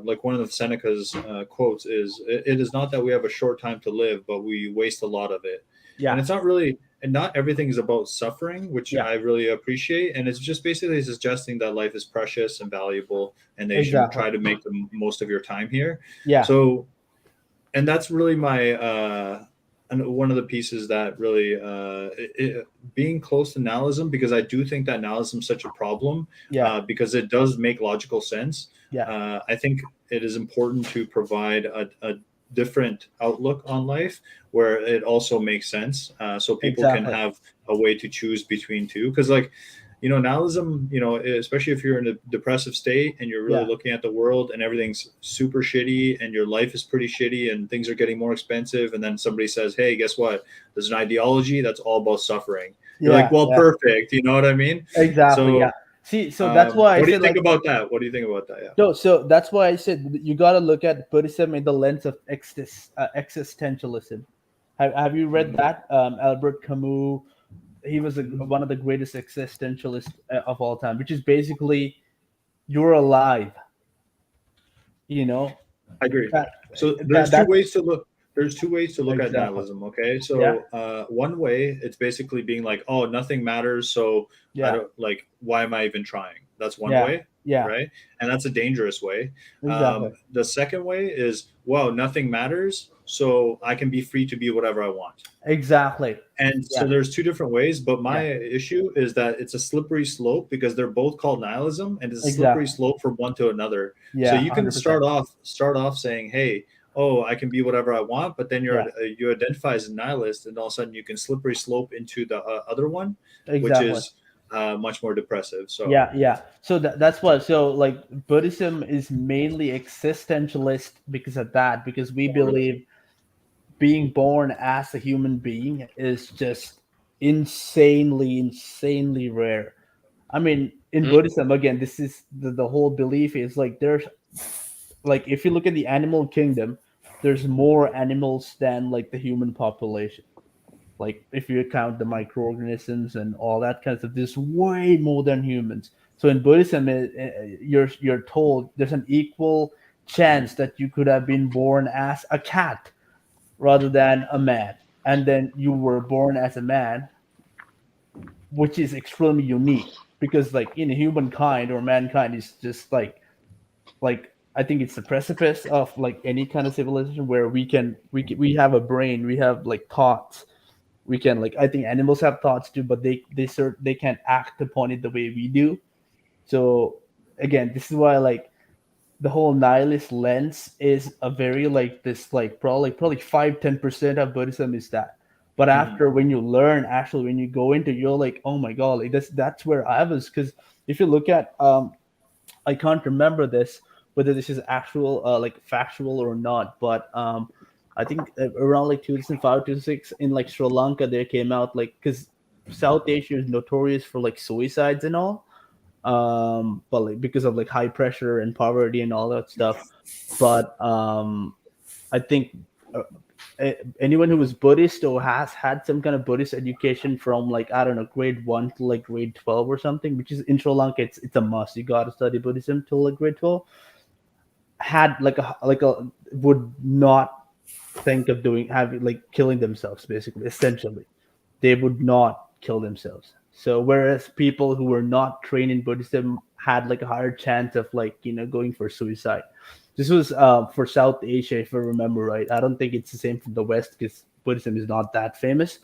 like one of the Seneca's quotes is, it is not that we have a short time to live, but we waste a lot of it. Yeah. And it's not really, and not everything is about suffering, which Yeah. I really appreciate. And it's just basically suggesting that life is precious and valuable, and they should Exactly. try to make the most of your time here. Yeah. So, and that's really my and one of the pieces that really being close to nihilism, because I do think that nihilism is such a problem. Yeah. Because it does make logical sense. Yeah. I think it is important to provide a different outlook on life where it also makes sense. So people can Exactly. have a way to choose between two. Because like, nihilism, especially if you're in a depressive state and you're really Yeah. looking at the world and everything's super shitty and your life is pretty shitty and things are getting more expensive. And then somebody says, hey, guess what? There's an ideology that's all about suffering. You're like, Yeah. well, Yeah. perfect. You know what I mean? Exactly. Yeah. So, See, so that's why I what do you said think like about that? What do you think about that? Yeah. no. So that's why I said you got to look at Buddhism in the lens of existentialism. Have you read Mhm. that? Albert Camus. He was one of the greatest existentialists of all time, which is basically you're alive. You know I agree. that So that's there's two ways to look at exactly. nihilism. Okay, Yeah. so one way it's basically being like, oh, nothing matters, so I Yeah. don't like. Why am I even trying? That's one Yeah. way, Yeah. right? And that's a dangerous way. Exactly. The second way is, wow, nothing matters, so I can be free to be whatever I want. Exactly. And so Yeah. there's two different ways, but my Yeah. issue is that it's a slippery slope because they're both called nihilism, and it's a slippery Exactly. slope from one to another. So Yeah. you can 100%. start off saying, "Hey, oh, I can be whatever I want," but then Yeah. you identify as a nihilist, and all of a sudden you can slippery slope into the other one, which Exactly. is much more depressive. So Yeah, yeah. So that's what. So like Buddhism is mainly existentialist because of that. Because we believe being born as a human being is just insanely rare. I mean, in Mm. Buddhism, again, this is the whole belief is like there's like if you look at the animal kingdom, there's more animals than like the human population. Like if you count the microorganisms and all that kind of stuff, there's way more than humans. So in Buddhism, you're told there's an equal chance that you could have been born as a cat rather than a man, and then you were born as a man, which is extremely unique because like in humankind or mankind is just like I think it's the precipice of like any kind of civilization where we have a brain, we have like thoughts, we can like I think animals have thoughts too, but they can't act upon it the way we do. So again, this is why like the whole nihilist lens is a very like this like probably 5-10% of Buddhism is that. But mhm. after when you learn, actually when you go into, you're like, oh my god, like that's where I was. Because if you look at I can't remember this whether this is actual like factual or not, but I think around like 2005 2006 in like Sri Lanka there came out like because South Asia is notorious for like suicides and all, but like because of like high pressure and poverty and all that stuff. But I think anyone who was Buddhist or has had some kind of Buddhist education from like I don't know grade 1 to like grade 12 or something, which is in Sri Lanka it's a must. You got to study Buddhism till like grade 12. Had like a would not think of doing having like killing themselves basically essentially. They would not kill themselves. So whereas people who were not trained in Buddhism had like a higher chance of like going for suicide. This was for South Asia, if I remember right. I don't think it's the same for the West because Buddhism is not that famous.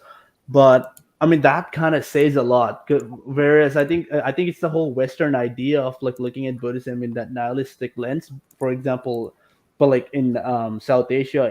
But I mean that kind of says a lot. Whereas I think it's the whole Western idea of like looking at Buddhism in that nihilistic lens. For example, but like in South Asia,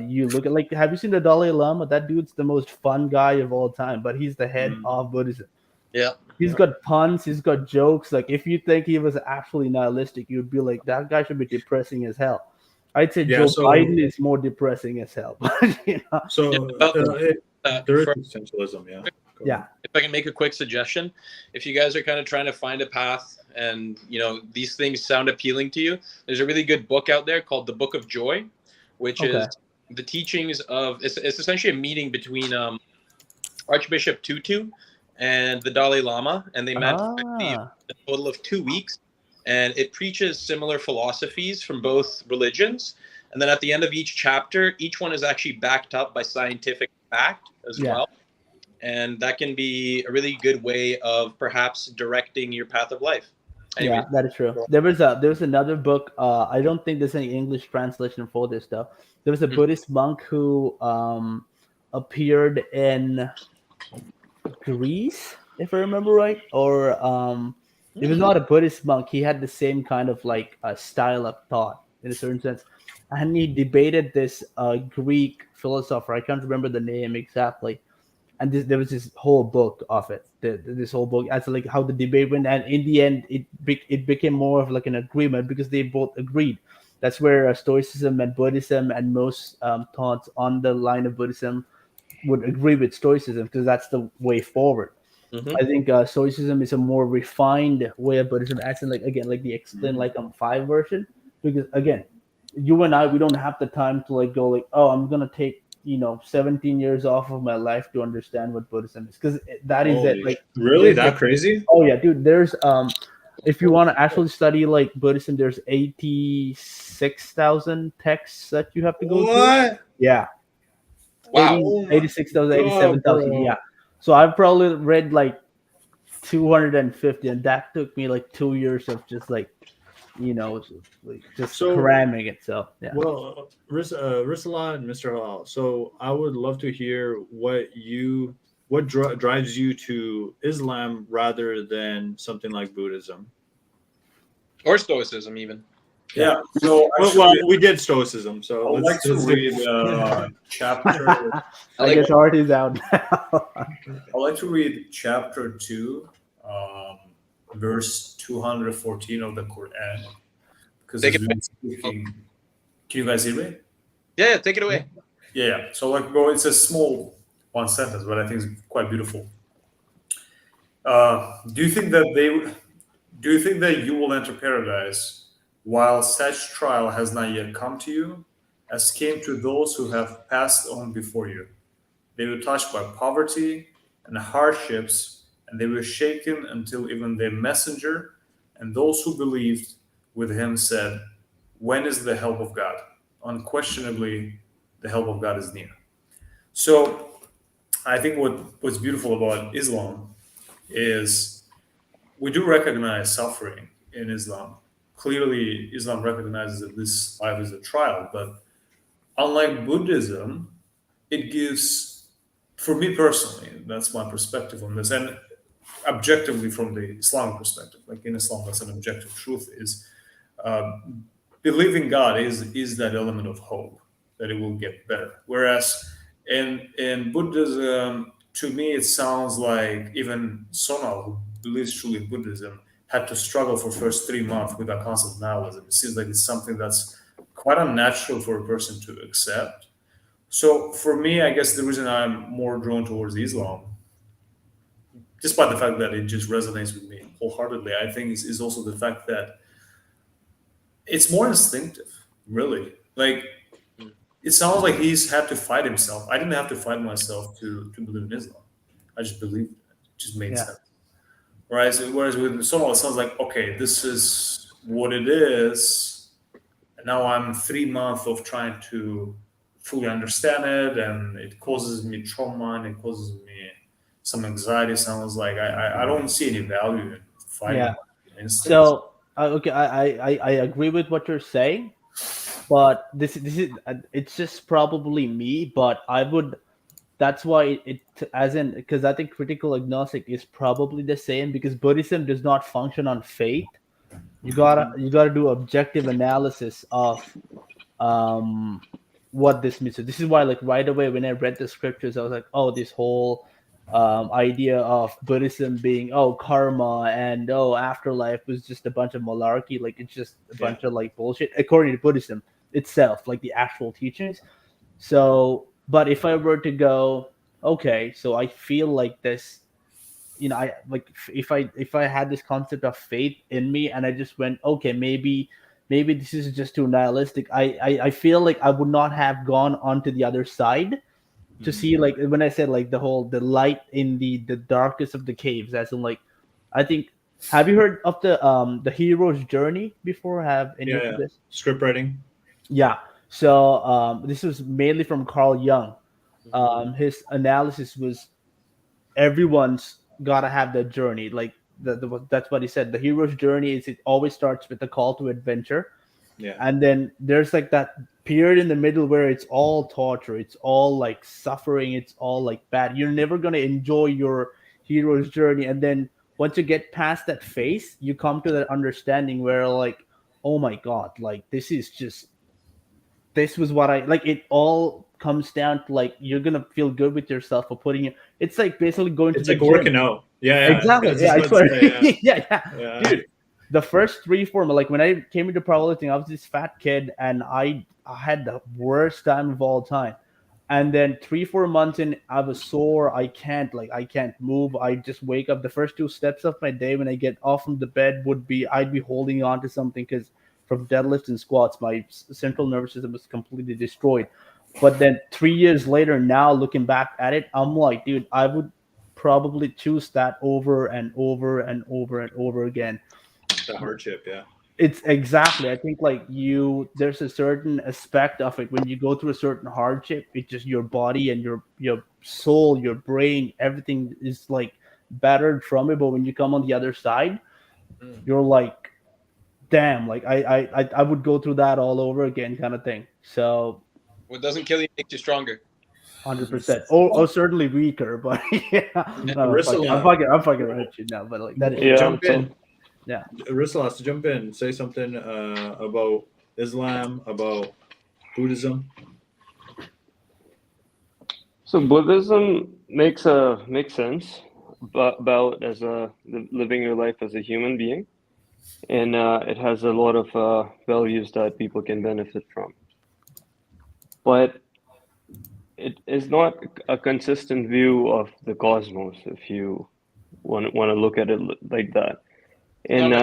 you look at like, have you seen the Dalai Lama? That dude's the most fun guy of all time, but he's the head Mhm. of Buddhism. Yeah. He's got puns, he's got jokes. Like if you think he was actually nihilistic, you'd be like, that guy should be depressing as hell. I'd say Yeah. Joe So Biden is more depressing as hell. But Yeah. so About there is for essentialism. Yeah. Go yeah, ahead. if I can make a quick suggestion, if you guys are kind of trying to find a path and these things sound appealing to you, there's a really good book out there called The Book of Joy, which okay, is the teachings of it's essentially a meeting between Archbishop Tutu and the Dalai Lama, and they met for ah, a total of 2 weeks, and it preaches similar philosophies from both religions. And then at the end of each chapter, each one is actually backed up by scientific fact as yeah. well. And that can be a really good way of perhaps directing your path of life. Anyway, Yeah, that is true. There was another book. I don't think there's any English translation for this though. There was a Buddhist monk who appeared in Greece, if I remember right, or he was not a Buddhist monk. He had the same kind of like style of thought in a certain sense, and he debated this Greek philosopher. I can't remember the name exactly. And there was this whole book of it. This whole book as like how the debate went, and in the end, it became more of like an agreement because they both agreed. That's where Stoicism and Buddhism and most thoughts on the line of Buddhism would agree with Stoicism because that's the way forward. Mhm. I think Stoicism is a more refined way of Buddhism, as in like again like the explain like I'm five version. Because again, you and I we don't have the time to like go like, oh, I'm gonna take 17 years off of my life to understand what Buddhism is, because that is it. Holy, Like really? That crazy? oh yeah, dude. There's if you want to actually study like Buddhism, there's 86,000 texts that you have to go through. What? Yeah, Wow. 86,000, God, 87,000. bro. Yeah. So I've probably read like 250, and that took me like 2 years of just like just So- cramming it. So yeah. Well, Risala and Mr. Halal. So I would love to hear what drives you to Islam rather than something like Buddhism. Or Stoicism, even. Yeah. So Well, we did Stoicism, so I'd like to read chapter. I guess art is out now. I'd like to read chapter 2, verse 214 of the Quran. Because Take it's it really speaking. Can you guys hear me? Yeah, take it away. Yeah. So like, bro, it's a small one sentence, but I think it's quite beautiful. Do you think that you will enter paradise while such trial has not yet come to you, as came to those who have passed on before you? They were touched by poverty and hardships, and they were shaken until even their messenger and those who believed with him said, "When is the help of God?" Unquestionably, the help of God is near. So I think what's beautiful about Islam is we do recognize suffering in Islam. Clearly, Islam recognizes that this life is a trial, but unlike Buddhism, it gives, for me personally, that's my perspective on this, and objectively from the Islamic perspective, like in Islam, that's an objective truth, is uh, believing God is that element of hope that it will get better. Whereas in Buddhism, to me, it sounds like even Sonal, who believes truly in Buddhism, had to struggle for first 3 months with that concept of nihilism. It seems like it's something that's quite unnatural for a person to accept. So for me, I guess the reason I'm more drawn towards Islam, despite the fact that it just resonates with me wholeheartedly, I think is also the fact that it's more instinctive, really. Like, it sounds like he's had to fight himself. I didn't have to fight myself to believe in Islam. I just believed it. It just made Yeah. sense. Right? So, whereas with Somal, it sounds like, okay, this is what it is. And now I'm 3 months of trying to fully understand it, and it causes me trauma and it causes me some anxiety. Sounds like I don't see any value in fighting Yeah. instincts. So okay, I agree with what you're saying, but this is it's just probably me, but I would. That's why it as in because I think critical agnostic is probably the same, because Buddhism does not function on faith. You gotta do objective analysis of um what this means. So this is why like right away when I read the scriptures, I was like, oh, this whole idea of Buddhism being karma and afterlife was just a bunch of malarkey. Like it's just a bunch of like bullshit according to Buddhism itself, like the actual teachings. So, but if I were to go, okay, so I feel like this, I like if I had this concept of faith in me, and I just went, okay, maybe this is just too nihilistic. I feel like I would not have gone onto the other side to see, like when I said like the light in the darkest of the caves, as in like I think, have you heard of the hero's journey before? Have any of Yeah. this? Script writing. Yeah. So this was mainly from Carl Jung. His analysis was everyone's gotta have that journey. Like that's what he said. The hero's journey is it always starts with a call to adventure, Yeah. and then there's like that period in the middle where it's all torture, it's all like suffering, it's all like bad. You're never gonna enjoy your hero's journey, and then once you get past that phase, you come to that understanding where like, oh my god, like this is just this was what I like. It all comes down to like you're gonna feel good with yourself for putting it. It's like basically going It's to the like gym. working out. Yeah, yeah. Exactly. I was Yeah, just I about swear. to say, Yeah. yeah. Dude. The first 3 4 like when I came into powerlifting, I was this fat kid and I had the worst time of all time. And then 3 4 months in, I was sore. I can't move. I just wake up. The first 2 steps of my day when I get off from the bed would be I'd be holding on to something because from deadlifts and squats, my central nervous system was completely destroyed. But then 3 years later, now looking back at it, I'm like, dude, I would probably choose that over and over and over and over again. The hardship, yeah. It's exactly. I think like there's a certain aspect of it when you go through a certain hardship. It's just your body and your soul, your brain, everything is like battered from it. But when you come on the other side, you're like, damn, like I would go through that all over again, kind of thing. So What doesn't kill you makes you stronger. 100%. Oh, certainly weaker, but yeah. No, I'm fucking with you now, but like that is Yeah. Jump So in. yeah. Russell has to jump in, say something about Islam, about Buddhism. So Buddhism makes sense about as a living your life as a human being, and it has a lot of values that people can benefit from. But it is not a consistent view of the cosmos, if you want to look at it like that. And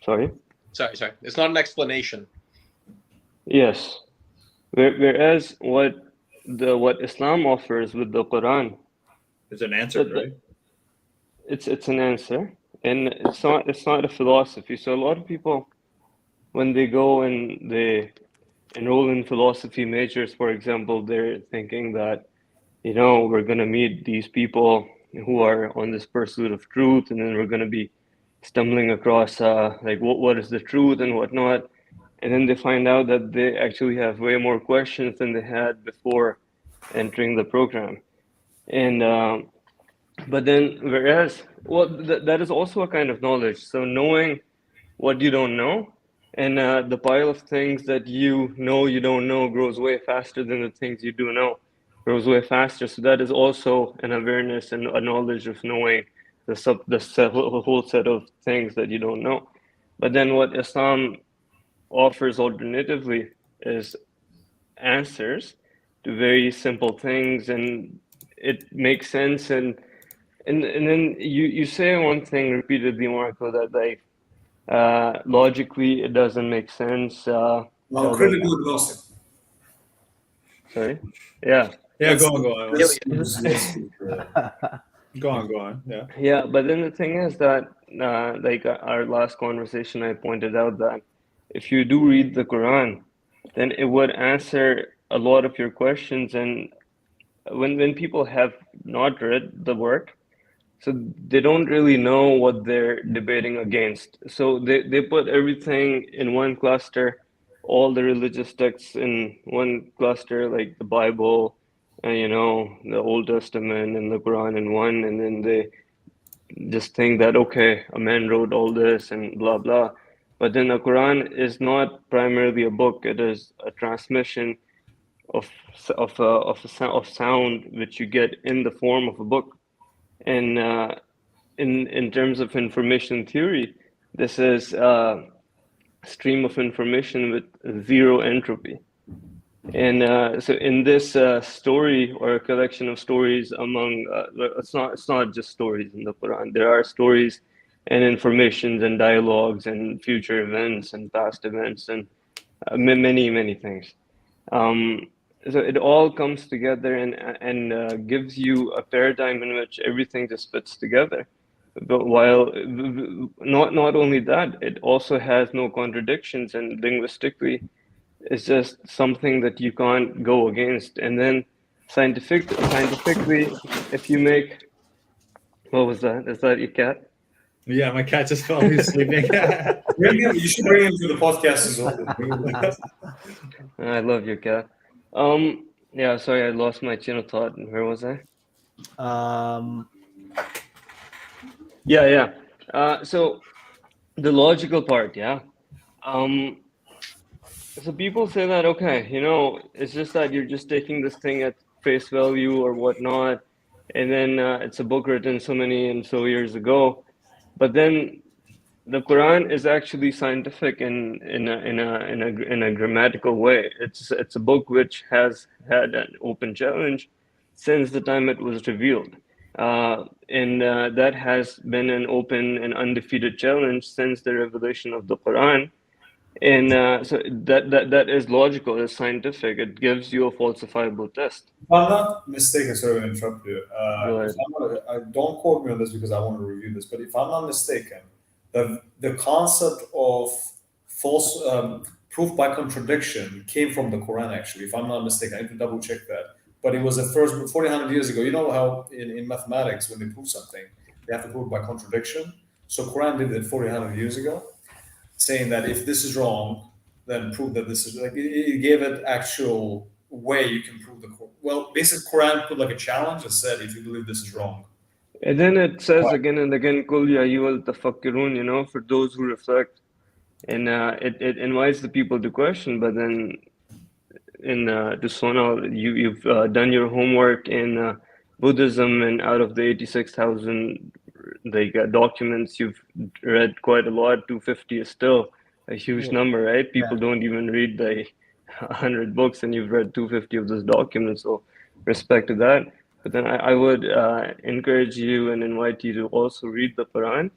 sorry, Sorry. It's not an explanation. yes. Whereas what Islam offers with the Quran, It's an answer, that right? it's an answer, and it's not a philosophy. So a lot of people, when they go and they enroll in philosophy majors, for example, they're thinking that, we're gonna meet these people who are on this pursuit of truth, and then we're gonna be stumbling across like what is the truth and whatnot. And then they find out that they actually have way more questions than they had before entering the program. And but then, whereas, well, that is also a kind of knowledge. So knowing what you don't know, and the pile of things that you don't know grows way faster than the things you do know grows way faster. So that is also an awareness and a knowledge of knowing the whole set of things that you don't know. But then what Islam offers alternatively is answers to very simple things, and it makes sense. And then you say one thing repeatedly, Marco, that like logically it doesn't make sense. Like, Critical agnostic. sorry, yeah, Yeah, That's- go on. that's- Go on. Yeah. yeah. But then the thing is that like our last conversation, I pointed out that if you do read the Quran, then it would answer a lot of your questions. And when people have not read the work, so they don't really know what they're debating against. So they put everything in one cluster, all the religious texts in one cluster, like the Bible, and the Old Testament and the Quran in one, and then they just think that okay, a man wrote all this and blah blah. But then the Quran is not primarily a book; it is a transmission of sound which you get in the form of a book. And in terms of information theory, this is a stream of information with zero entropy. And so in this story, or a collection of stories among it's not just stories in the Quran. There are stories and informations and dialogues and future events and past events and many things. So it all comes together and gives you a paradigm in which everything just fits together. But while not only that, it also has no contradictions, and linguistically, it's just something that you can't go against. And then scientifically, if you make, what was that? Is that your cat? Yeah, my cat just fell asleep. You should bring him to the podcast as well. I love your cat. Yeah, sorry, I lost my chain of thought. Where was I? Yeah. So the logical part, yeah. So people say that, okay, you know, it's just that you're just taking this thing at face value or whatnot, and then it's a book written so many and so years ago. But then the Quran is actually scientific in a grammatical way. It's a book which has had an open challenge since the time it was revealed, and that has been an open and undefeated challenge since the revelation of the Quran. And so that is logical, it's scientific. It gives you a falsifiable test. If I'm not mistaken, sorry to interrupt you. Go If ahead. don't quote me on this because I want to review this, but if I'm not mistaken, the concept of false proof by contradiction came from the Quran. Actually, if I'm not mistaken, I need to double check that. But it was the first 400 years ago. You know how in mathematics when they prove something, they have to prove it by contradiction. So Quran did it 400 years ago, saying that if this is wrong, then prove that this is like it gave it actual way you can prove the well. Basically, Quran put like a challenge and said if you believe this is wrong. And then it says again and again, "Qul ya ayyuhal tafakkirun," you know, for those who reflect. And it invites the people to question, but then in to Sona, you've done your homework in Buddhism, and out of the 86,000 documents, you've read quite a lot. 250 is still a huge number, right? People don't even read the 100 books, and you've read 250 of those documents. So respect to that. But then I would encourage you and invite you to also read the Quran.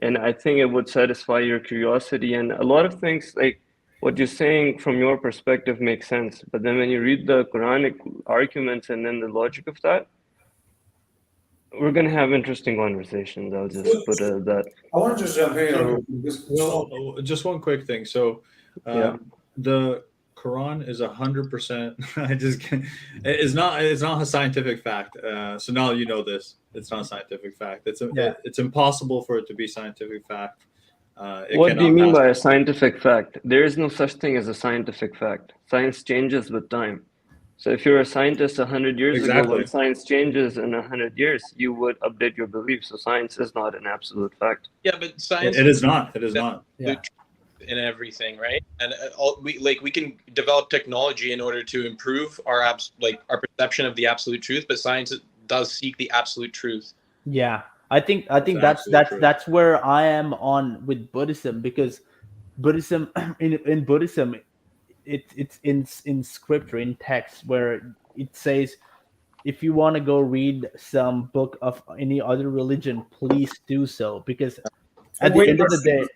And I think it would satisfy your curiosity. And a lot of things, like what you're saying from your perspective, makes sense. But then when you read the Quranic arguments and then the logic of that, we're going to have interesting conversations. I'll just put it at that. I want to just jump in. Well, just one quick thing. So, the Quran is 100%. I just can't. It's not a scientific fact. So now you know this. It's not a scientific fact. It's impossible for it to be scientific fact. What do you mean by a scientific fact? There is no such thing as a scientific fact. Science changes with time. So if you're a scientist 100 years ago, when science changes in 100 years, you would update your beliefs. So science is not an absolute fact. Yeah, but science. It is not. It is not. Yeah. In everything, right? And we can develop technology in order to improve our our perception of the absolute truth, but science does seek the absolute truth. Yeah, I think that's where I am on with Buddhism, because Buddhism in Buddhism, it's in scripture, in text, where it says, if you want to go read some book of any other religion, please do so, because at the end of the day,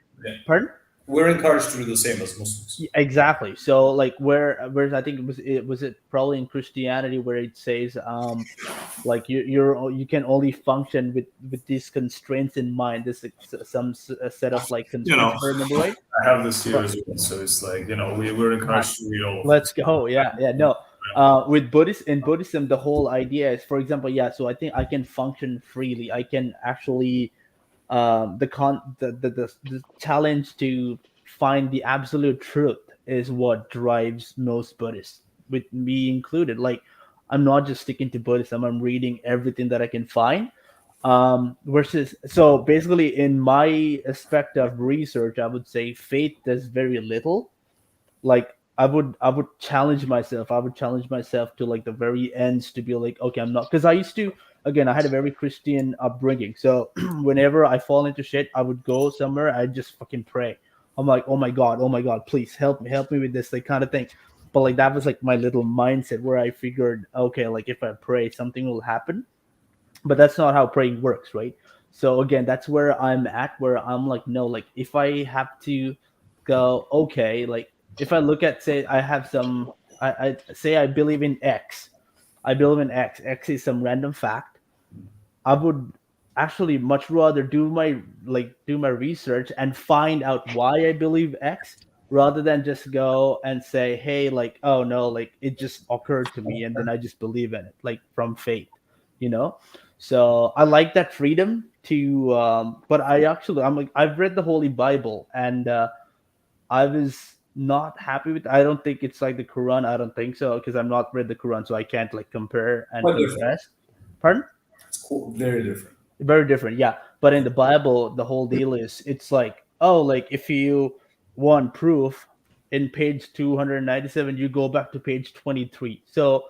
pardon? We're encouraged to do the same as Muslims. Exactly. So like whereas I think it was probably in Christianity where it says like you can only function with these constraints in mind. This some set of like constraints. Remember, right? I have this here as well, so it's like we're encouraged to read all. Let's go. Yeah. No. With in Buddhism, the whole idea is, for example, so I think I can function freely. I can actually the challenge to find the absolute truth is what drives most Buddhists, with me included. Like, I'm not just sticking to Buddhism, I'm reading everything that I can find. So basically in my aspect of research, I would say faith does very little. Like I would challenge myself. I would challenge myself to like the very ends to be like, okay, I'm not, because I used to, again, I had a very Christian upbringing. So whenever I fall into shit, I would go somewhere, I'd just fucking pray. I'm like, oh my God, please help me with this, like, kind of thing. But like that was like my little mindset where I figured, okay, like if I pray, something will happen. But that's not how praying works, right? So again, that's where I'm at, where I'm like, no, like if I have to go, okay, like if I look at, say, I have some, I say I believe in X. I believe in X. X is some random fact. I would actually much rather do my research and find out why I believe X, rather than just go and say, hey, like, oh no, like it just occurred to me and then I just believe in it, like from faith, So I like that freedom to, but I've read the Holy Bible, and I was not happy with. I don't think it's like the Quran. I don't think so, because I've not read the Quran, so I can't like compare and contrast. Pardon? It's cool. Very different. Very different, yeah. But in the Bible, the whole deal is, it's like, oh, like if you want proof, in page 297, you go back to page 23. So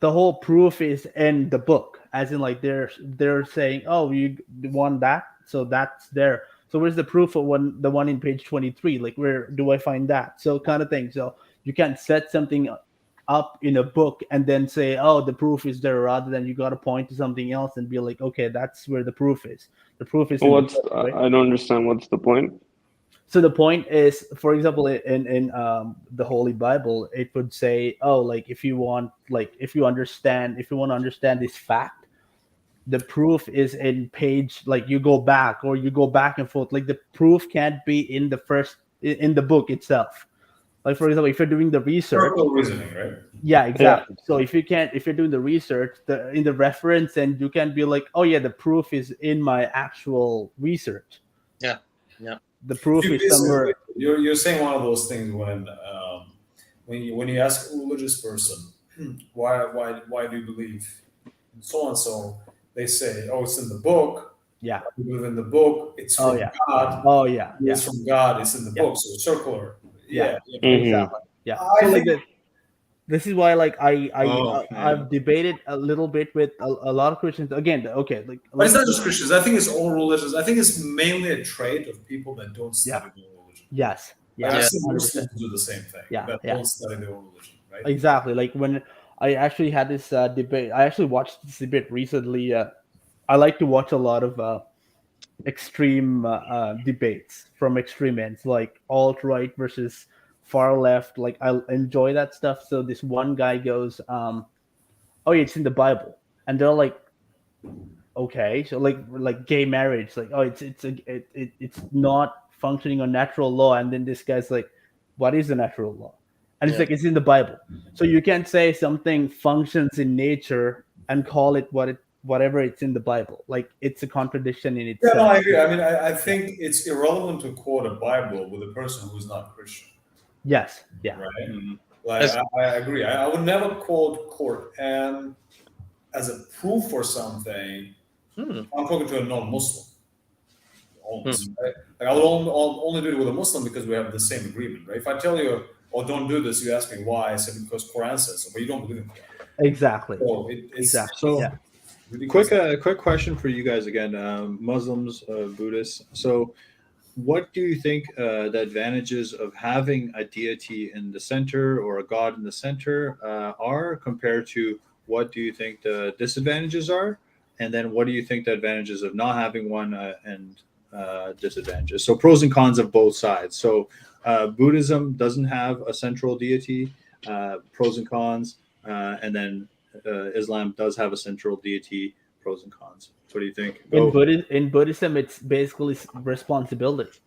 the whole proof is in the book, as in like they're saying, oh, you want that, so that's there. So where's the proof of the one in page 23? Like, where do I find that? So kind of thing. So you can't set something up in a book and then say, oh, the proof is there, rather than you got to point to something else and be like, okay, that's where the proof is. The proof is in the book, right? I don't understand. What's the point? So the point is, for example, in the Holy Bible, it would say, oh, like if you want to understand this fact, the proof is in page, like you go back and forth. Like the proof can't be in the book itself. Like, for example, if you're doing the research, Circle reasoning, right? yeah, exactly. Yeah. So if you're doing the research, in the reference, and you can be like, oh yeah, the proof is in my actual research. Yeah, yeah. The proof is somewhere. You're saying one of those things when you ask a religious person, why do you believe so and so, they say, oh, it's in the book. Yeah, we believe in the book. It's from God. Oh yeah, it's from God. It's in the book. So circular. Yeah. Exactly. Yeah. So like this is why, like, I've debated a little bit with a lot of Christians. Again, okay, but it's not just Christians. I think it's all religions. I think it's mainly a trait of people that don't study their religion. Yes. Yeah. I've seen Muslims do the same thing. That don't study their own religion. Right. Exactly. Like when I actually had this debate. I actually watched this debate recently. I like to watch a lot of extreme debates from extreme ends, like alt-right versus far left. Like, I enjoy that stuff. So this one guy goes, oh yeah, it's in the Bible, and they're like, okay, so like gay marriage, like, oh, it's not functioning on natural law. And then this guy's like, what is the natural law? And it's like, it's in the Bible. So you can't say something functions in nature and call it whatever it's in the Bible. Like, it's a contradiction in itself. Yeah, no, I agree. I mean, I think it's irrelevant to quote a Bible with a person who's not Christian. Yes. Yeah. Right. Mm-hmm. Like, I agree. I would never quote and as a proof for something. I'm talking to a non-Muslim. Almost, right? Like, I would only do it with a Muslim because we have the same agreement, right? If I tell you, oh, don't do this, you ask me why. I said, because Quran says so, but you don't believe in Quran. Exactly. So exactly. So, quick question for you guys again, Muslims, Buddhists. So, what do you think the advantages of having a deity in the center or a god in the center are, compared to what do you think the disadvantages are? And then what do you think the advantages of not having one and disadvantages? So pros and cons of both sides. So Buddhism doesn't have a central deity, pros and cons, and then Islam does have a central deity, pros and cons. What do you think? In Buddhism, it's basically responsibility,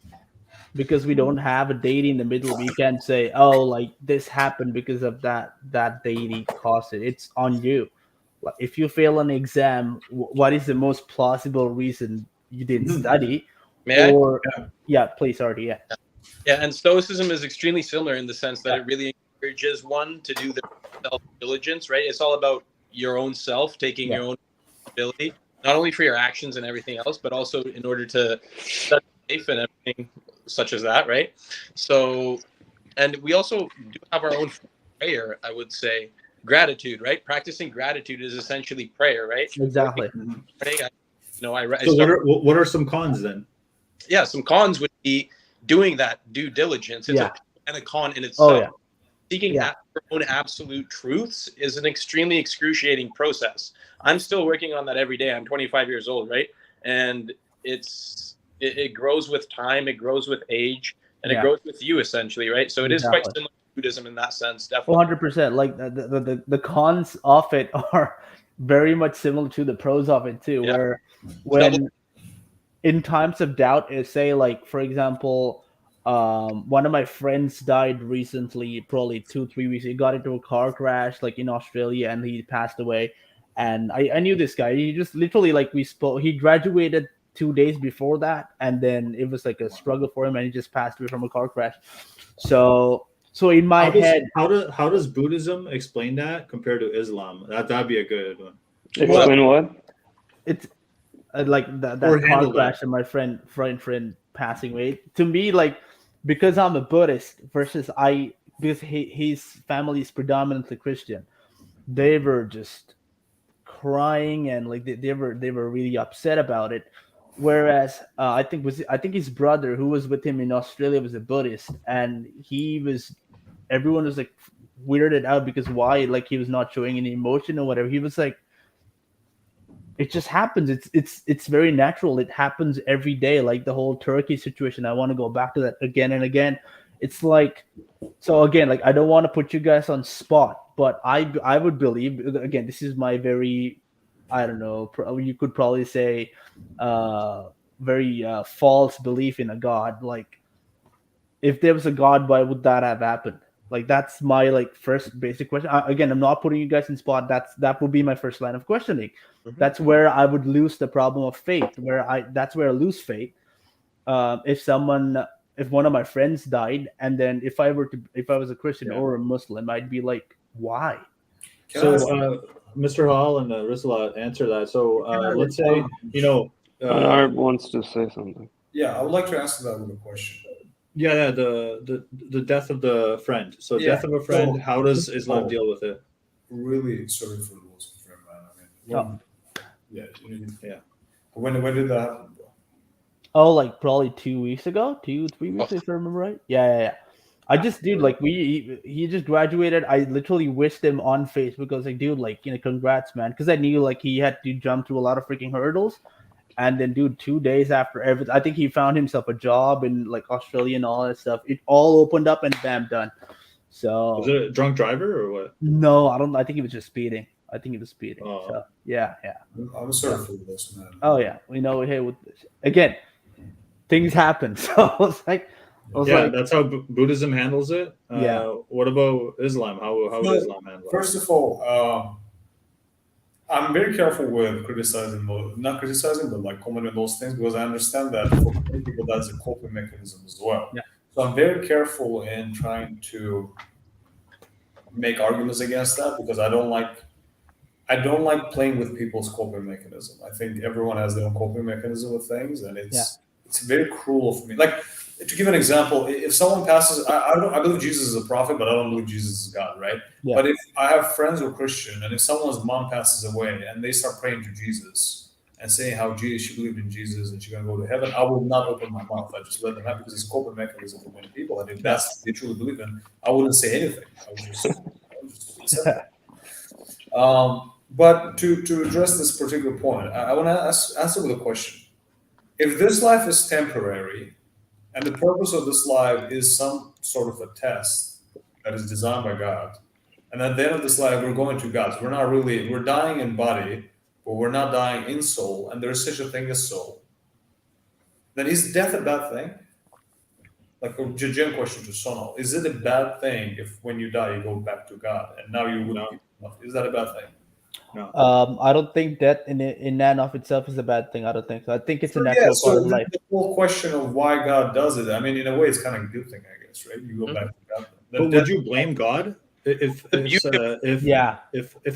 because we don't have a deity in the middle. We can't say, oh, like this happened because of that deity caused it. It's on you. If you fail an exam, what is the most plausible reason you didn't study? Yeah, please, Artie. Yeah, and Stoicism is extremely similar in the sense that it really encourages one to do the self-diligence, right? It's all about your own self, taking your own responsibility, not only for your actions and everything else, but also in order to study life and everything such as that, right? So, and we also do have our own prayer, I would say. Gratitude, right? Practicing gratitude is essentially prayer, right? Exactly. What are some cons then? Yeah, some cons would be doing that due diligence. It's a con in itself. Seeking your own absolute truths is an extremely excruciating process. I'm still working on that every day. I'm 25 years old, right? And it grows with time, it grows with age, and it grows with you essentially, right? So it is quite similar to Buddhism in that sense, definitely. 100%. Like the cons of it are very much similar to the pros of it too. Where when in times of doubt, say like, for example, one of my friends died recently, probably 2-3 weeks. He got into a car crash like in Australia, and he passed away. And I knew this guy. He just literally, like, we spoke. He graduated 2 days before that, and then it was like a struggle for him, and he just passed away from a car crash. So in my head, how does Buddhism explain that compared to Islam? That'd be a good one. Explain what? It's like that car crash and my friend passing away. To me, like, because I'm a Buddhist versus because his family is predominantly Christian, they were just crying and like they were really upset about it. Whereas I think his brother who was with him in Australia was a Buddhist, and everyone was like weirded out because why, like, he was not showing any emotion or whatever. He was like, it just happens. It's very natural. It happens every day. Like the whole Turkey situation. I want to go back to that again and again. It's like, so again, like I don't want to put you guys on spot, but I would believe, again, this is my very, I don't know, you could probably say, very false belief in a god. Like if there was a god, why would that have happened? Like that's my like first basic question. Again, I'm not putting you guys in spot. That would be my first line of questioning. That's where I would lose the problem of faith. That's where I lose faith. If one of my friends died, and then if I was a Christian or a Muslim, I'd be like, why? So, Mr. Hall and Risala answer that. So, let's say, Arab wants to say something. Yeah, I would like to answer that with a question. Yeah, the death of the friend. So, Yeah. death of a friend. So- how does Islam deal with it? Really sorry for the loss of your man. I mean, Yeah. When did that happen, bro? Oh, like probably 2 weeks ago, 3 weeks, if I remember right. Yeah. I just, dude, like he just graduated. I literally wished him on Facebook. I was like, dude, like, congrats, man, because I knew like he had to jump through a lot of freaking hurdles. And then, dude, 2 days after everything, I think he found himself a job in like Australia and all that stuff. It all opened up and bam, done. So Was it a drunk driver or what? no, I don't. I think he was just speeding. Oh. So yeah. I'm sorry for the loss, man. Oh yeah, hey, again, things happen. So I was like, that's how Buddhism handles it. Yeah. What about Islam? How would Islam handle it? First of all, I'm very careful with criticizing, not criticizing, but like commenting those things, because I understand that for many people that's a coping mechanism as well. Yeah. So I'm very careful in trying to make arguments against that, because I don't like playing with people's coping mechanism. I think everyone has their own coping mechanism with things, and it's very cruel for me. Like, to give an example, if someone passes, I believe Jesus is a prophet, but I don't believe Jesus is God, right? Yeah. But if I have friends who are Christian, and if someone's mom passes away and they start praying to Jesus and saying how she believed in Jesus and she's going to go to heaven, I will not open my mouth. I just let them have, because it's a coping mechanism for many people. And if that's what they truly believe in, I wouldn't say anything. I would just accept that. But to address this particular point, I want to answer with a question. If this life is temporary, and the purpose of this life is some sort of a test that is designed by God, and at the end of this life, we're going to God. So we're dying in body, but we're not dying in soul, and there's such a thing as soul. Then is death a bad thing? Like a genuine question to Sonal. Is it a bad thing if when you die, you go back to God, and now you would is that a bad thing? No. I don't think that in and of itself is a bad thing. I don't think so. I think it's a natural part of life. The whole question of why God does it, I mean, in a way, it's kind of a good thing, I guess, right? You go back to God. But would you blame God if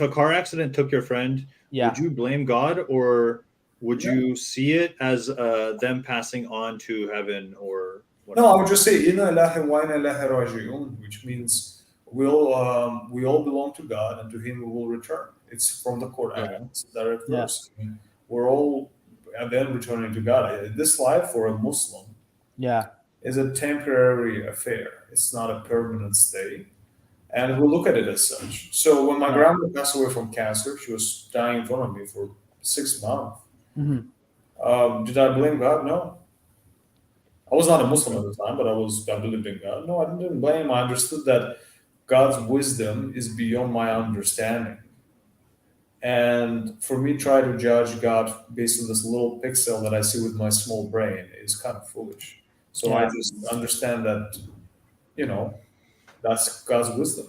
a car accident took your friend? Yeah. Would you blame God, or would you see it as them passing on to heaven or whatever? No, I would just say Inna ilahi wa inna ilahi raji'un, which means we all belong to God, and to Him we will return. It's from the Quran. It's a direct verse. I mean, we're all and then returning to God. This life for a Muslim is a temporary affair. It's not a permanent stay. And we look at it as such. So when my grandma passed away from cancer, she was dying in front of me for 6 months. Mm-hmm. Did I blame God? No. I was not a Muslim at the time, but I believed in God. No, I didn't blame him. I understood that God's wisdom is beyond my understanding. And for me, try to judge God based on this little pixel that I see with my small brain is kind of foolish. So I just understand that, that's God's wisdom.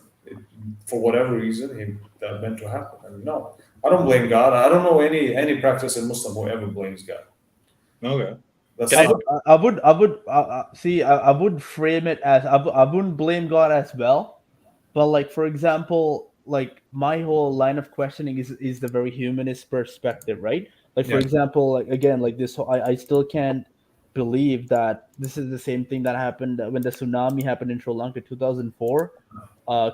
For whatever reason, that meant to happen. And no, I don't blame God. I don't know any practice in Muslim who ever blames God. Okay. I would frame it as I wouldn't blame God as well, but like, for example, like my whole line of questioning is the very humanist perspective, right? Like, for example, like again, like this, I still can't believe that this is the same thing that happened when the tsunami happened in Sri Lanka 2004.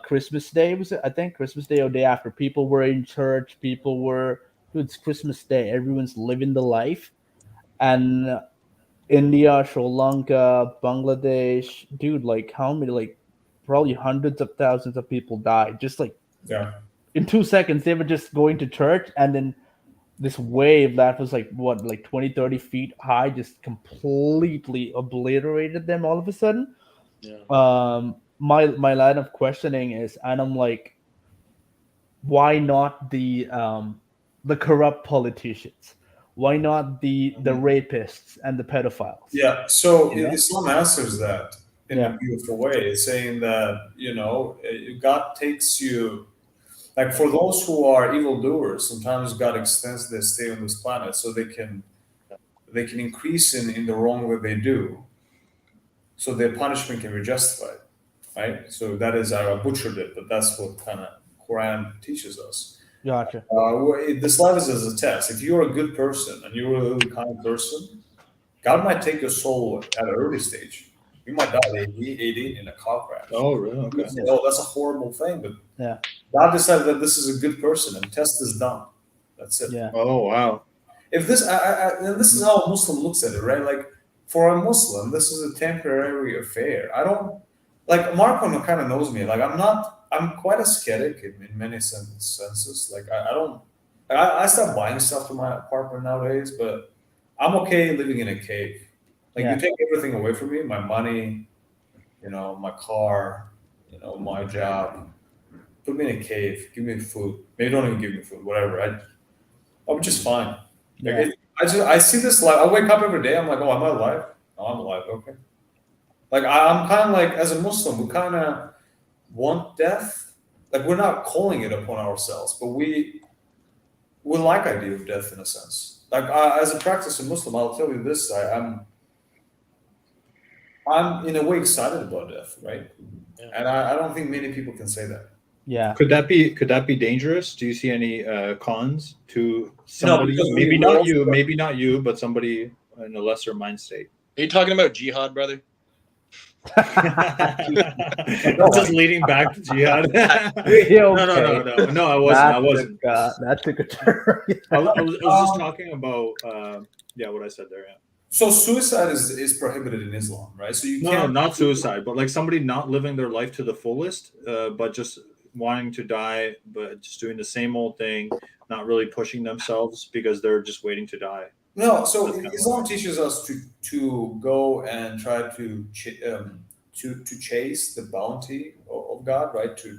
Christmas Day was it? I think Christmas Day or day after. People were in church. People were, dude, it's Christmas Day. Everyone's living the life. And India, Sri Lanka, Bangladesh, dude, like how many, like probably hundreds of thousands of people died. Just like Yeah. in 2 seconds, they were just going to church, and then this wave that was like what, like 20, 30 feet high, just completely obliterated them all of a sudden. Yeah. My line of questioning is, and I'm like, why not the corrupt politicians? Why not the rapists and the pedophiles? Yeah. So You know? Islam answers that in Yeah. a beautiful way, saying that, God takes you, like for those who are evildoers, sometimes God extends their stay on this planet so they can increase in the wrong that they do, so their punishment can be justified, right? So that is, I butchered it, but that's what kind of Quran teaches us. Gotcha. This life is as a test. If you're a good person and you're a really kind person, God might take your soul at an early stage. You might die at 80 in a car crash. Oh, really? Okay. Oh, that's a horrible thing, but Yeah. God decided that this is a good person and test is done. That's it. Yeah. Oh, wow. If this, and this is how a Muslim looks at it, right? Like for a Muslim, this is a temporary affair. I don't, like Marco kind of knows me. Like I'm quite a skeptic in many senses. Like I don't, I stopped buying stuff to my apartment nowadays, but I'm okay living in a cave. Like Yeah. you take everything away from me, my money, my car, my job. Put me in a cave. Give me food. Maybe don't even give me food. Whatever. I'm just fine. Yeah. Like I see this life. I wake up every day. I'm like, oh, am I alive? Oh, I'm alive. Okay. Like I'm kind of like, as a Muslim, we kind of want death. Like we're not calling it upon ourselves, but we like idea of death in a sense. Like as a practicing Muslim, I'll tell you this: I'm in a way excited about death, right? Yeah. And I don't think many people can say that. Yeah. Could that be dangerous? Do you see any cons to somebody? because maybe we're not you, but somebody in a lesser mind state. Are you talking about jihad, brother? Just leading back to jihad. Okay. No, I wasn't. That took a turn. I was just talking about what I said there. Yeah. So suicide is prohibited in Islam, right? So you No, can't. not suicide, but like somebody not living their life to the fullest, but just wanting to die, but just doing the same old thing, not really pushing themselves because they're just waiting to die. No, so Islam teaches us to go and try to chase the bounty of God, right? To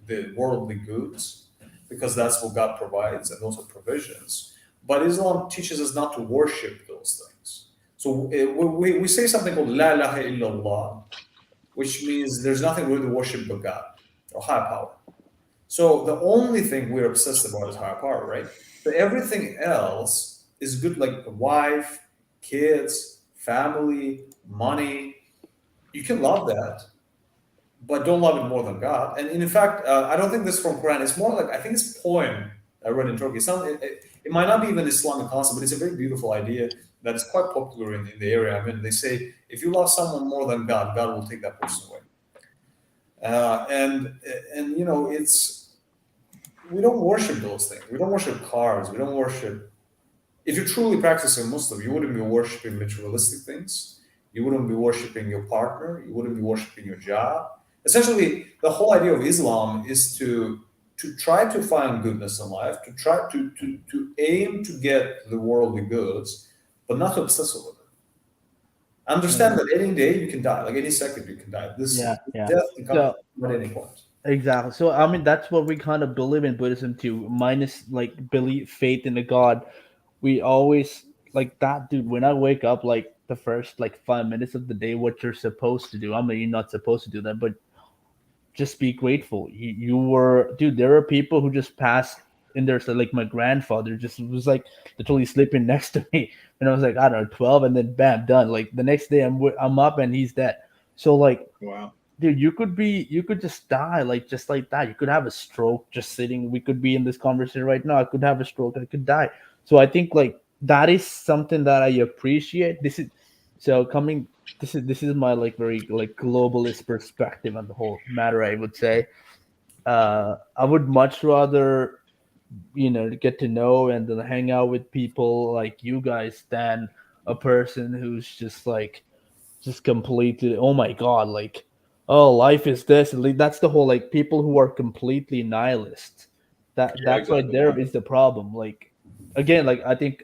the worldly goods, because that's what God provides, and those are provisions. But Islam teaches us not to worship those things. So we say something called La ilaha illallah, which means there's nothing really to worship but God or higher power. So the only thing we're obsessed about is higher power, right? But everything else is good, like a wife, kids, family, money. You can love that, but don't love it more than God. And in fact, I don't think this is from Quran. It's more like, I think it's a poem I read in Turkey. It might not be even Islamic concept, but it's a very beautiful idea that is quite popular in the area I'm in. They say, if you love someone more than God, God will take that person away. And we don't worship those things. We don't worship cars. We don't worship. If you're truly practicing Muslim, you wouldn't be worshiping materialistic things. You wouldn't be worshiping your partner. You wouldn't be worshiping your job. Essentially, the whole idea of Islam is to try to find goodness in life, to try to aim to get the worldly goods, but not to obsess over them. Understand that any day you can die, like any second you can die. Death can come at any point. Exactly. So I mean, that's what we kind of believe in Buddhism too. Minus like belief, faith in a God, we always like that, dude. When I wake up, like the first like 5 minutes of the day, what you're supposed to do. I mean, you're not supposed to do that, but just be grateful. You were, dude. There are people who just passed in there. So like my grandfather just was like literally sleeping next to me, and I was like, I don't know, 12, and then bam, done. Like the next day, I'm up and he's dead. So like, wow. Dude, you could just die just like that. You could have a stroke just sitting. We could be in this conversation right now. I could have a stroke. I could die. So I think like that is something that I appreciate. So coming, this is my like very like globalist perspective on the whole matter. I would say, I would much rather get to know and then hang out with people like you guys than a person who's just completely, oh my god, like, oh, life is this. Like, that's the whole, like, people who are completely nihilist. Yeah, That's right exactly. there is the problem. Like, again, like, I think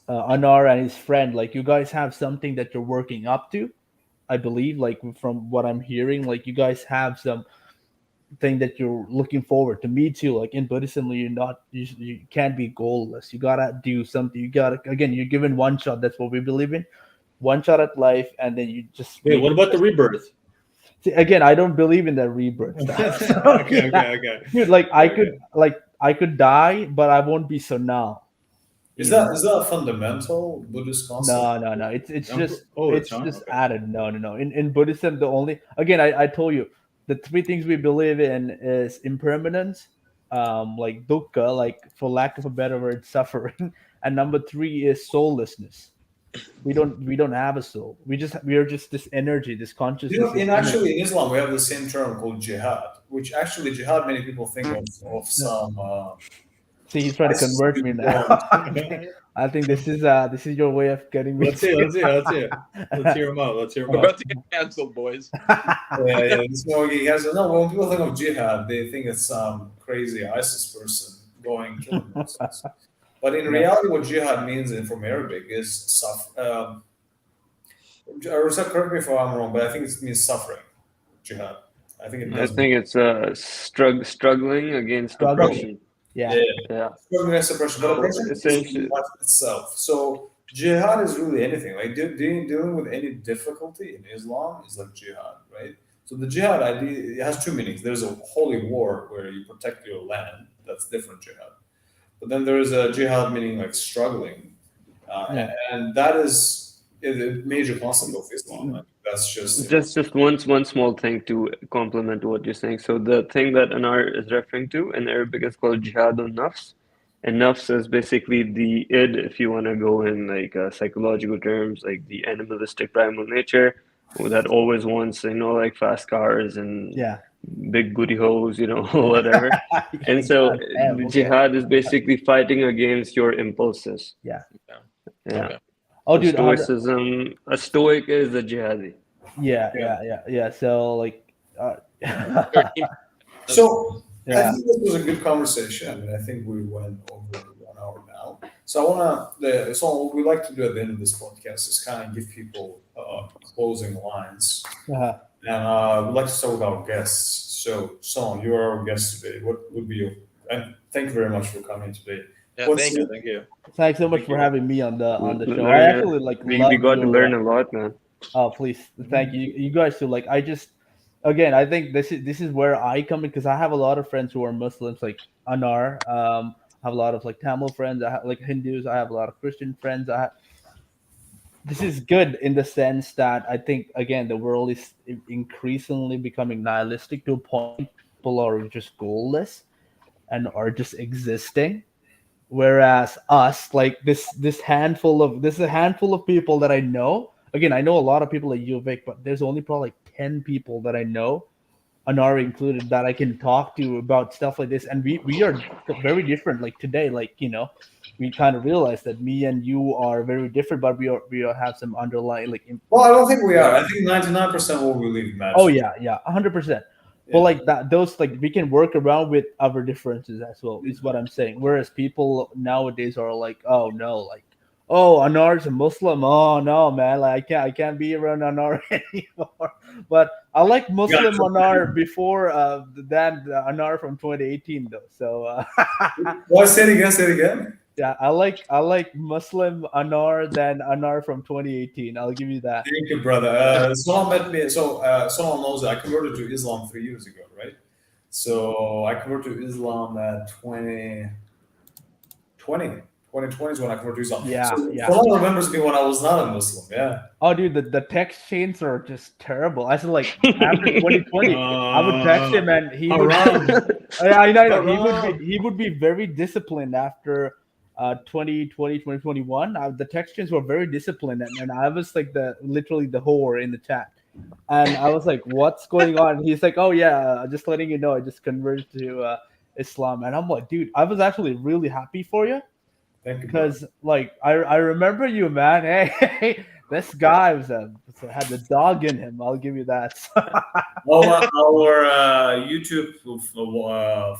Anar and his friend, like, you guys have something that you're working up to. I believe, like, from what I'm hearing, like, you guys have some thing that you're looking forward to. Me too. Like, in Buddhism, you can't be goalless. You gotta do something. You gotta, again, you're given one shot. That's what we believe in. One shot at life, and then you just Wait, what about the rebirth? See, again, I don't believe in that rebirth stuff. So, Okay, okay. dude, like, I could die, but I won't be so now. Is You know? that a fundamental Buddhist concept? No. It's It's not? just Okay. added. No. In Buddhism, the only, again, I told you, the three things we believe in is impermanence, like dukkha, like, for lack of a better word, suffering, and number three is soullessness. We don't have a soul. We are just this energy, this consciousness. You know, This in energy. actually in Islam we have the same term called jihad, which actually jihad many people think of some See, he's trying to ISIS convert me now. reforms. I think this is your way of getting me. Let's hear him out. We're about to get canceled, boys. Yeah. So he has no. When people think of jihad, they think it's some crazy ISIS person going killing Muslims. But in reality, what jihad means from Arabic is correct me if I'm wrong, but I think it means suffering. Jihad. I think it I does. think it's struggling against Struggle. oppression. Yeah. Yeah. Struggling against oppression, but So oppression is essentially, life itself. So jihad is really anything. Like dealing with any difficulty in Islam is like jihad, right? So the jihad idea, it has two meanings. There's a holy war where you protect your land. That's different jihad. But then there is a jihad meaning like struggling, Yeah. and that is a major concept of Islam. Like, that's just just one small thing to complement what you're saying. So the thing that Anar is referring to in Arabic is called jihad al-nafs. And nafs is basically the id, if you want to go in like psychological terms, like the animalistic primal nature that always wants, like fast cars and Yeah. big booty holes, whatever. And so Damn, the okay. jihad is basically fighting against your impulses. Yeah. Yeah. Okay. Oh, So dude. stoicism, a stoic is a jihadi. Yeah. So, like, 13. so. I yeah. think this was a good conversation. I mean, I think we went over 1 hour now. So I want to. So what we like to do at the end of this podcast is kind of give people closing lines. Uh-huh. And we'd like to start with our guests. So, Son, you are our guest today. What would be your... And thank you very much for coming today. Yeah, What's- thank you. Thank you. Thanks so much Thank for you. having me on the show. Learn I it. actually like We love got to your, learn a lot, man. Oh, please, thank you. You guys too. Like, I just, again, I think this is where I come in, because I have a lot of friends who are Muslims, like Anar. I have a lot of like Tamil friends. I have like Hindus. I have a lot of Christian friends. This is good in the sense that I think, again, the world is increasingly becoming nihilistic to a point. People are just goalless and are just existing. Whereas us, like, this is a handful of people that I know. Again, I know a lot of people at UVic, but there's only probably like 10 people that I know, Anari included, that I can talk to about stuff like this. And we are very different. Like today, like, we kind of realize that me and you are very different, but we have some underlying, like, Well, I don't think we are. I think 99% what we believe matters. oh yeah, 100%. But like that, those, like, we can work around with our differences as well, is what I'm saying. Whereas people nowadays are like, oh no, like, oh, Anar's a Muslim. Oh no, man, like, I can't be around Anar anymore. But I like Muslim Anar before than the Anar from 2018 though. So Well, say it again. yeah, I like Muslim Anar than Anar from 2018. I'll give you that. Thank you, brother. Someone met me. So someone knows that I converted to Islam 3 years ago, right? So I converted to Islam at 2020 is when I converted to Islam. Yeah, so yeah. Someone remembers me when I was not a Muslim. Yeah. Oh, dude, the text chains are just terrible. I said, like, after 2020, I would text him, and he would. I know. He would be very disciplined after 2020, 2021, the Texans were very disciplined, and I was like literally the whore in the chat. And I was like, "What's going on?" He's like, "Oh yeah, just letting you know, I just converted to Islam." And I'm like, "Dude, I was actually really happy for you Thank you, bro. because, like, I remember you, man. Hey, this guy had the dog in him. I'll give you that." Well, our YouTube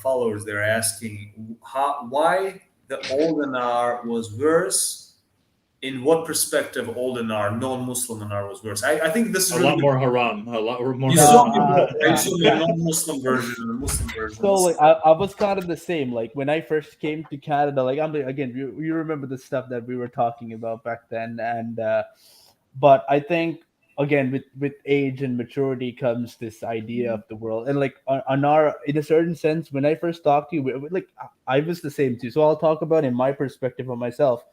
followers, they're asking why the Oldenar was worse. In what perspective Oldenar, non-Muslim Anar was worse? I think this is A really lot more haram. A lot more. You No, saw me, yeah, you saw me a non-Muslim version and a Muslim version. so like I was kind of the same. Like when I first came to Canada, like I'm like, again, you remember the stuff that we were talking about back then, and but I think again with age and maturity comes this idea of the world, and like on our in a certain sense, when I first talked to you, like I was the same too. So I'll talk about in my perspective of myself,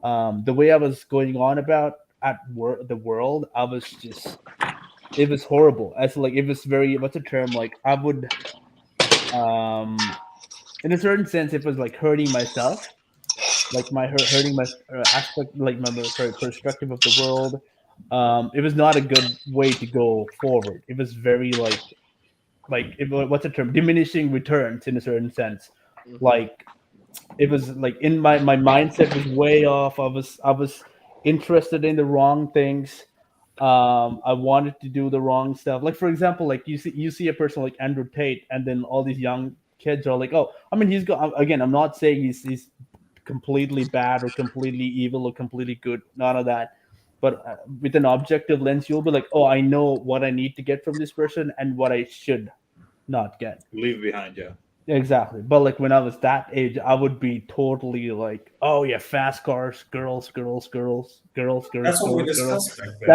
the way I was going on about at work the world, I was just it was horrible. As like it was very what's the term like I would in a certain sense it was like hurting myself, like my hurting my aspect, like my perspective of the world. It was not a good way to go forward. It was very what's the term, diminishing returns in a certain sense. Like it was like in my mindset was way off. I was interested in the wrong things. I wanted to do the wrong stuff. Like for example, like you see a person like Andrew Tate, and then all these young kids are like, oh, I mean, he's got again. I'm not saying he's completely bad or completely evil or completely good. None of that. But with an objective lens, you'll be like, oh, I know what I need to get from this person and what I should not get. Leave behind, yeah. Exactly. But like when I was that age, I would be totally like, oh yeah, fast cars, girls, girls, girls, girls, girls, That's what we girls, girls. discussed back then.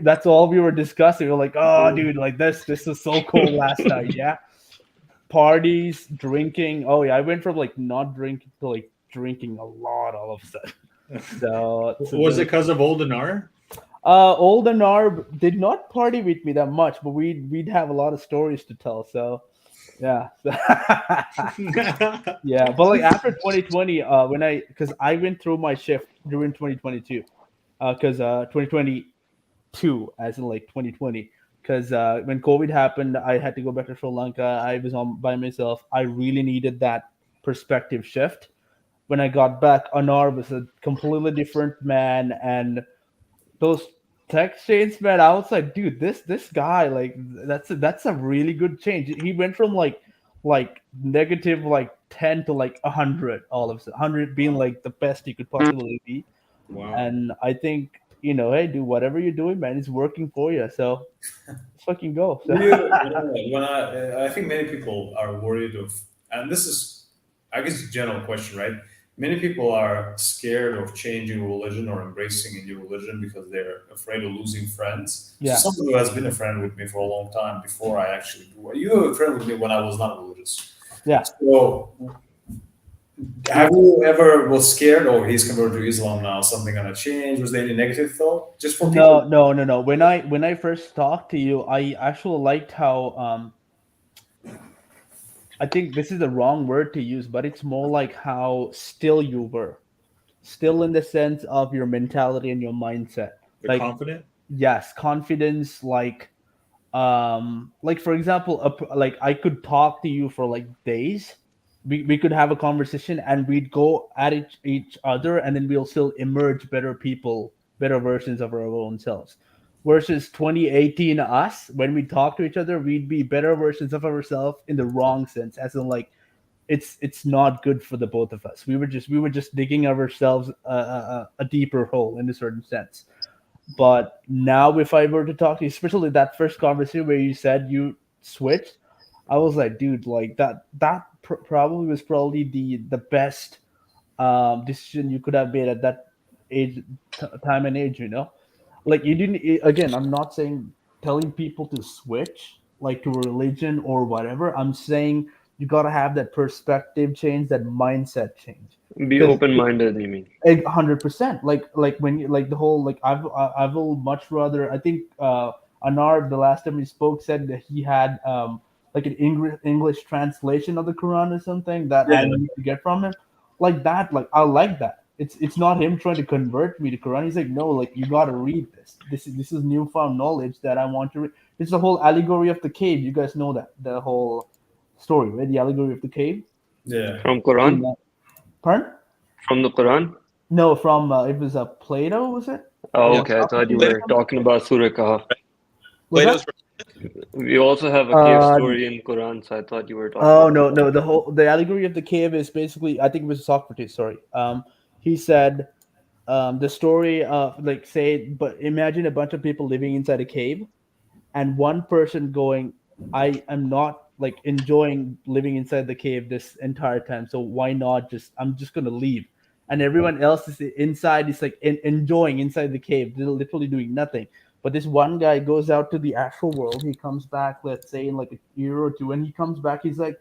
That's all we were discussing. We are like, oh dude, like this is so cool last night, yeah. Parties, drinking. Oh yeah, I went from like not drinking to like drinking a lot all of a sudden. So Was it because of Oldenar? Old and Arb did not party with me that much, but we'd have a lot of stories to tell. So yeah. Yeah, but like after 2020, because I went through my shift during 2022, because 2022, as in like 2020, because when COVID happened, I had to go back to Sri Lanka. I was on by myself. I really needed that perspective shift. When I got back, Anar was a completely different man, and those text chains, man, I was like, dude, this guy, like, that's a really good change. He went from like negative like 10 to like 100 all of a sudden, 100 being like the best he could possibly be. Wow. And I think hey, do whatever you're doing, man, it's working for you. So let's fucking go. So, When I think many people are worried of, and this is, I guess, a general question, right? Many people are scared of changing religion or embracing a new religion because they're afraid of losing friends. Yeah. So someone who has been a friend with me for a long time before I actually grew up. You were a friend with me when I was not religious. yeah. So have you ever was scared, oh, he's converted to Islam now, something gonna change? Was there any negative thought? Just for people? No. When I first talked to you, I actually liked how I think this is the wrong word to use, but it's more like how still you were. Still in the sense of your mentality and your mindset. You're confident? Yes, confidence, like for example, like I could talk to you for like days. We could have a conversation and we'd go at each other, and then we'll still emerge better people, better versions of our own selves. Versus 2018 us, when we talk to each other, we'd be better versions of ourselves in the wrong sense, as in like it's not good for the both of us. We were just digging ourselves a deeper hole in a certain sense. But now, if I were to talk to you, especially that first conversation where you said you switched, I was like, dude, like probably was probably the best decision you could have made at that age, time and age. Like you didn't. Again, I'm not saying telling people to switch like to a religion or whatever. I'm saying you gotta have that perspective change, that mindset change. Be open-minded, you mean? 100%. Like when you like the whole like I will much rather. I think Anar the last time he spoke said that he had like an English translation of the Quran or something that I Yeah. need to get from him. like that. Like I like that. It's not him trying to convert me to Quran. He's like, no, like you got to read this. This is newfound knowledge that I want to read. It's the whole allegory of the cave. You guys know that the whole story, right? The allegory of the cave. Yeah. From Quran? Pardon? From the Quran? No, from it was Plato, was it? Oh, Yeah, okay. I thought you Socrates. were talking about Surah Kahf. Was Plato's that? We also have a cave Uh, story in Quran, so I thought you were talking Oh about no, the allegory of the cave is basically, I think it was Socrates. Sorry, he said the story of, like, say, but imagine a bunch of people living inside a cave, and one person going, I am not like enjoying living inside the cave this entire time, so why not I'm just gonna leave, and everyone else is inside, is like enjoying inside the cave, they're literally doing nothing. But this one guy goes out to the actual world. He comes back, let's say, in like a year or two. When he comes back, he's like,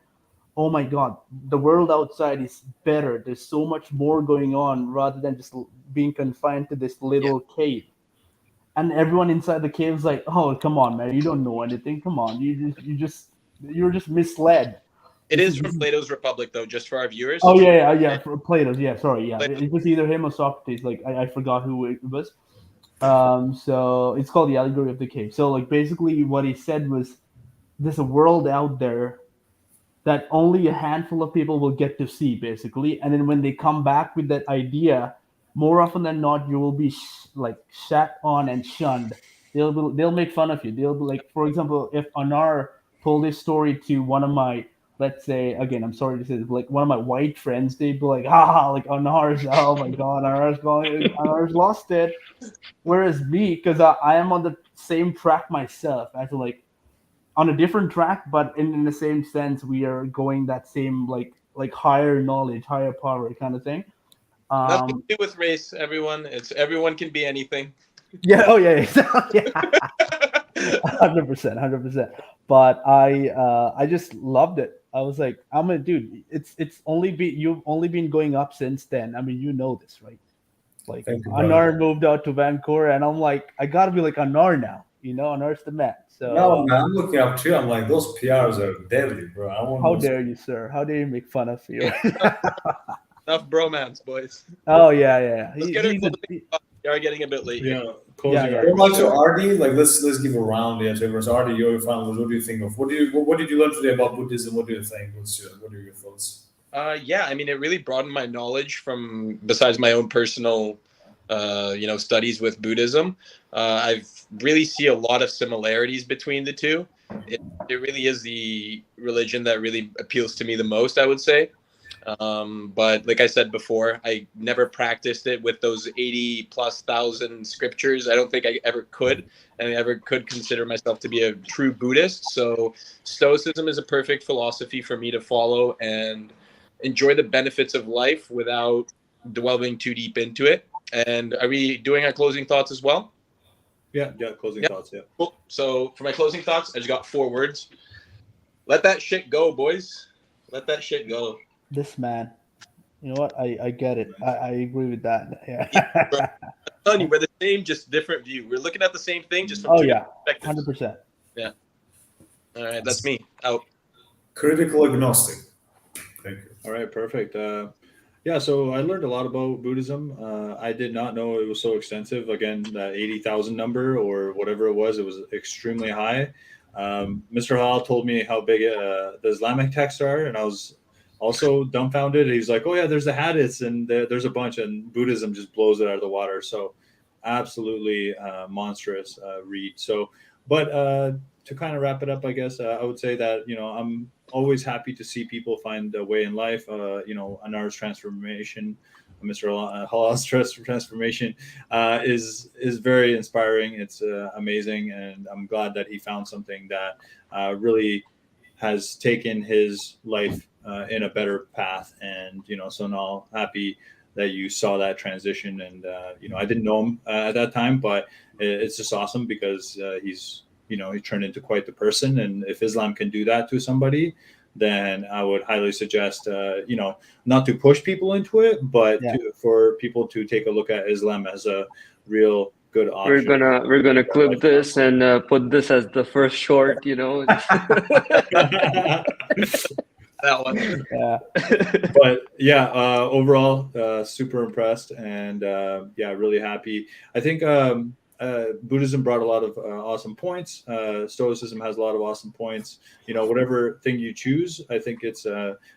oh my God, the world outside is better. There's so much more going on rather than just being confined to this little cave. And everyone inside the cave is like, oh, come on, man. You don't know anything. Come on. You're just misled. It is from Plato's Republic, though, just for our viewers. Oh, yeah. For Plato's. Yeah, sorry. Yeah. Plato. It was either him or Socrates. Like, I forgot who it was. So it's called the allegory of the cave. So like basically what he said was, there's a world out there that only a handful of people will get to see, basically, and then when they come back with that idea, more often than not, you will be like shat on and shunned. They'll make fun of you. They'll be like, for example, if Anar told this story to one of my, let's say, again, I'm sorry to say this, like one of my white friends, they'd be like, like Anar's, oh my God, Anar's lost it. Whereas me, because I am on the same track myself, I feel like on a different track, but in the same sense, we are going that same like higher knowledge, higher power kind of thing. Nothing to do with race, everyone. It's everyone can be anything. Yeah. Oh yeah. 100%. But I just loved it. I was like, I'm a dude. You've only been going up since then. I mean, you know this, right? Like Anar moved out to Vancouver, and I'm like, I gotta be like Anar now. You know, Anar's the man. So no, man, I'm looking up too. I'm like, those PRs are deadly, bro. How dare you, sir? How dare you make fun of you? Enough bromance, boys. Oh yeah. We are getting a bit late. Yeah, Going back to Ardi, like let's give a round here to everyone. So Ardi, your final, what do you think of what did you learn today about Buddhism? What do you think? What are your thoughts? Yeah, I mean, it really broadened my knowledge from, besides my own personal, studies with Buddhism. I really see a lot of similarities between the two. It really is the religion that really appeals to me the most, I would say. But like I said before, I never practiced it with those 80,000+ scriptures. I don't think I ever could, and I ever could consider myself to be a true Buddhist. So Stoicism is a perfect philosophy for me to follow and enjoy the benefits of life without delving too deep into it. And are we doing our closing thoughts as well? Yeah, closing thoughts, yeah. Cool. So for my closing thoughts, I just got 4 words. Let that shit go, boys. Let that shit go. This man. You know what? I get it. I agree with that. Yeah. I'm telling you, we're the same, just different view. We're looking at the same thing, just from two different perspectives. 100%. Yeah. All right, that's me. Out. Critical agnostic. Thank you. All right, perfect. So I learned a lot about Buddhism. I did not know it was so extensive. Again, that 80,000 number or whatever it was extremely high. Mr. Hall told me how big the Islamic texts are, and I was also dumbfounded. He's like, oh yeah, there's the hadiths, and there's a bunch, and Buddhism just blows it out of the water. So absolutely monstrous read. So, but to kind of wrap it up, I guess I would say that, I'm always happy to see people find a way in life. Anar's transformation, Mr. Halal's transformation is very inspiring. It's amazing, and I'm glad that he found something that really has taken his life in a better path. And so now happy that you saw that transition. And I didn't know him at that time, but it's just awesome because he's he turned into quite the person. And if Islam can do that to somebody, then I would highly suggest, not to push people into it, but for people to take a look at Islam as a real good option. We're gonna clip this and put this as the first short. that one. Yeah. But yeah, overall, super impressed, and yeah, really happy. I think Buddhism brought a lot of awesome points. Stoicism has a lot of awesome points. Whatever thing you choose, I think it's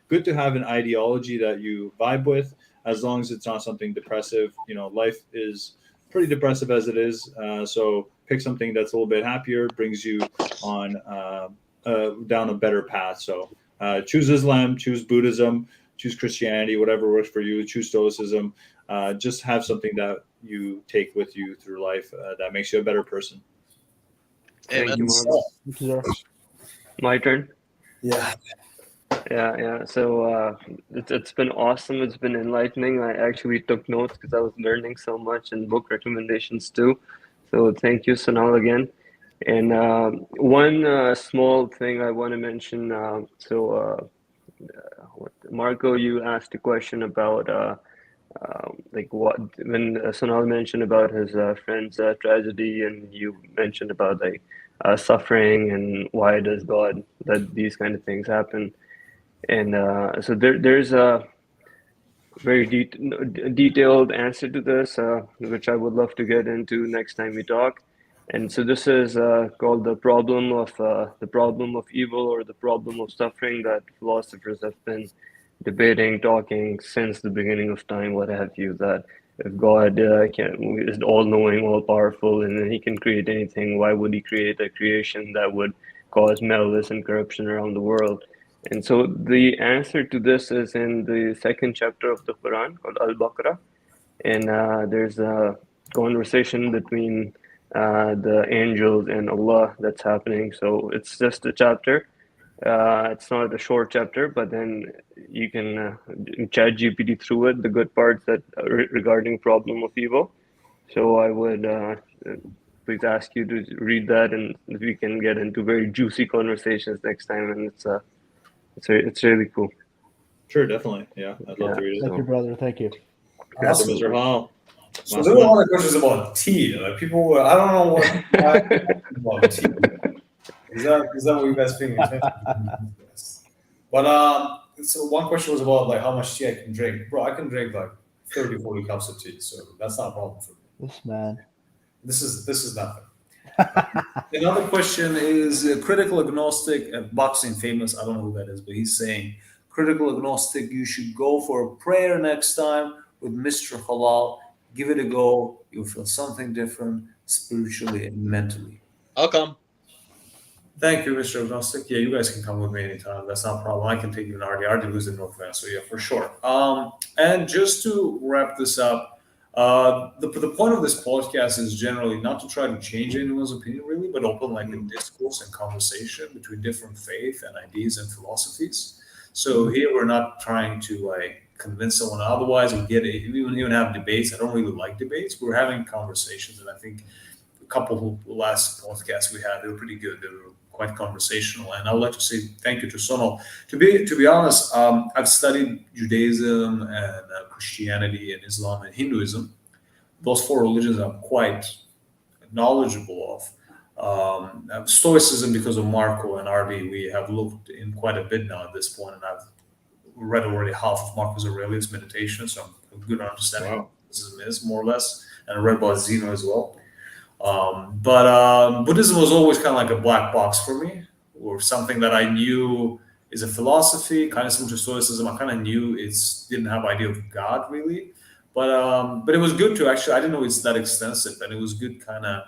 good to have an ideology that you vibe with, as long as it's not something depressive. Life is pretty depressive as it is. So pick something that's a little bit happier, brings you on down a better path. So choose Islam, choose Buddhism, choose Christianity, whatever works for you. Choose Stoicism. Just have something that you take with you through life that makes you a better person. Thank you, So, Marvel. Thank you, sir. My turn. yeah. Yeah. So it's been awesome. It's been enlightening. I actually took notes because I was learning so much, and book recommendations too. So thank you, Sonal, again. And one small thing I want to mention. Marco, you asked a question about like what when Sonal mentioned about his friend's tragedy, and you mentioned about like suffering and why does God let these kind of things happen. And so there's a very detailed answer to this, which I would love to get into next time we talk. And so this is called the problem of evil, or the problem of suffering, that philosophers have been debating, talking since the beginning of time, what have you. That if God is all-knowing, all-powerful, and then He can create anything, why would He create a creation that would cause malice and corruption around the world? And so the answer to this is in the second chapter of the Quran called Al-Baqarah. And there's a conversation between the angels and Allah that's happening. So it's just a chapter. It's not a short chapter, but then you can chat GPT through it, the good parts that regarding problem of evil. So I would please ask you to read that, and we can get into very juicy conversations next time. And it's really cool. Sure, definitely. Yeah, I'd love Yeah. to read it. Thank you, brother. Thank you. Awesome. Mr. Hall. So there were a lot of questions about tea. Like people were, I don't know why about tea. Is that what you guys paying attention to? Yes. But so one question was about like how much tea I can drink. Bro, I can drink like 30, 40 cups of tea, so that's not a problem for me. This man. This is nothing. Another question is critical agnostic, boxing famous. I don't know who that is, but he's saying critical agnostic. You should go for a prayer next time with Mr. Halal. Give it a go. You'll feel something different spiritually and mentally. I'll come. Thank you, Mr. Agnostic. Yeah, you guys can come with me anytime. That's not a problem. I can take you an RD. RD lives in North Van, so yeah, for sure. And just to wrap this up, the point of this podcast is generally not to try to change anyone's opinion, really, but open like a discourse and conversation between different faith and ideas and philosophies. So here we're not trying to like convince someone otherwise or get it. We even have debates. I don't really like debates. We're having conversations, and I think a couple of last podcasts we had, they were pretty good. They were quite conversational, and I would like to say thank you to Sonal. To be honest, I've studied Judaism and Christianity and Islam and Hinduism. Those four religions I'm quite knowledgeable of. Stoicism, because of Marco and RB, we have looked in quite a bit now at this point, and I've read already half of Marcus Aurelius' Meditation, so I'm a good understanding of what Stoicism is, more or less, and I read about Zeno as well. But Buddhism was always kind of like a black box for me, or something that I knew is a philosophy, kind of similar to Stoicism. I kind of knew it didn't have idea of God really, but it was good to actually. I didn't know it's that extensive, and it was good kind of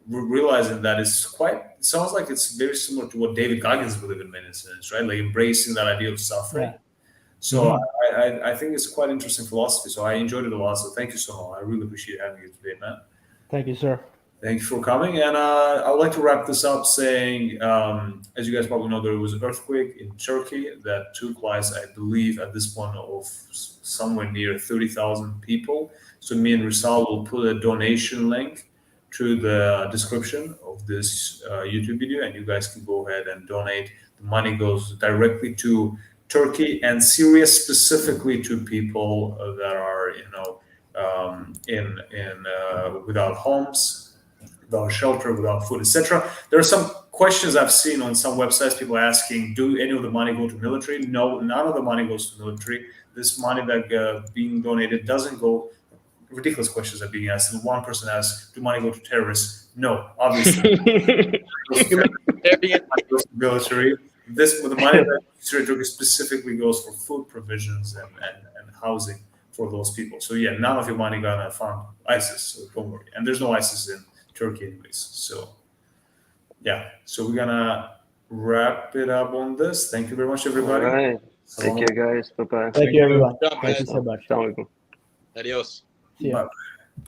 realizing that it sounds like it's very similar to what David Goggins believed in many sense, right? Like embracing that idea of suffering. Yeah. So I think it's quite interesting philosophy. So I enjoyed it a lot. So thank you so much. I really appreciate having you today, man. Thank you, sir. Thank you for coming. And I would like to wrap this up saying, as you guys probably know, there was an earthquake in Turkey that took lives, I believe, at this point of somewhere near 30,000 people. So me and Rizal will put a donation link to the description of this YouTube video, and you guys can go ahead and donate. The money goes directly to Turkey and Syria, specifically to people that are, without homes, without shelter, without food, etc. There are some questions I've seen on some websites, people asking, do any of the money go to military? No, none of the money goes to military. This money that being donated doesn't go. Ridiculous questions are being asked. And one person asked, do money go to terrorists? No, obviously. Military. The money that specifically goes for food provisions and housing for those people. So yeah, none of your money gonna fund ISIS. So don't worry. And there's no ISIS in Turkey anyways. So yeah. So we're gonna wrap it up on this. Thank you very much, everybody. All right. Take care, guys. Bye bye. Thank you, everyone. Good job, Thank you guys. so much. Assalamu alaikum. Adios. See ya. Bye.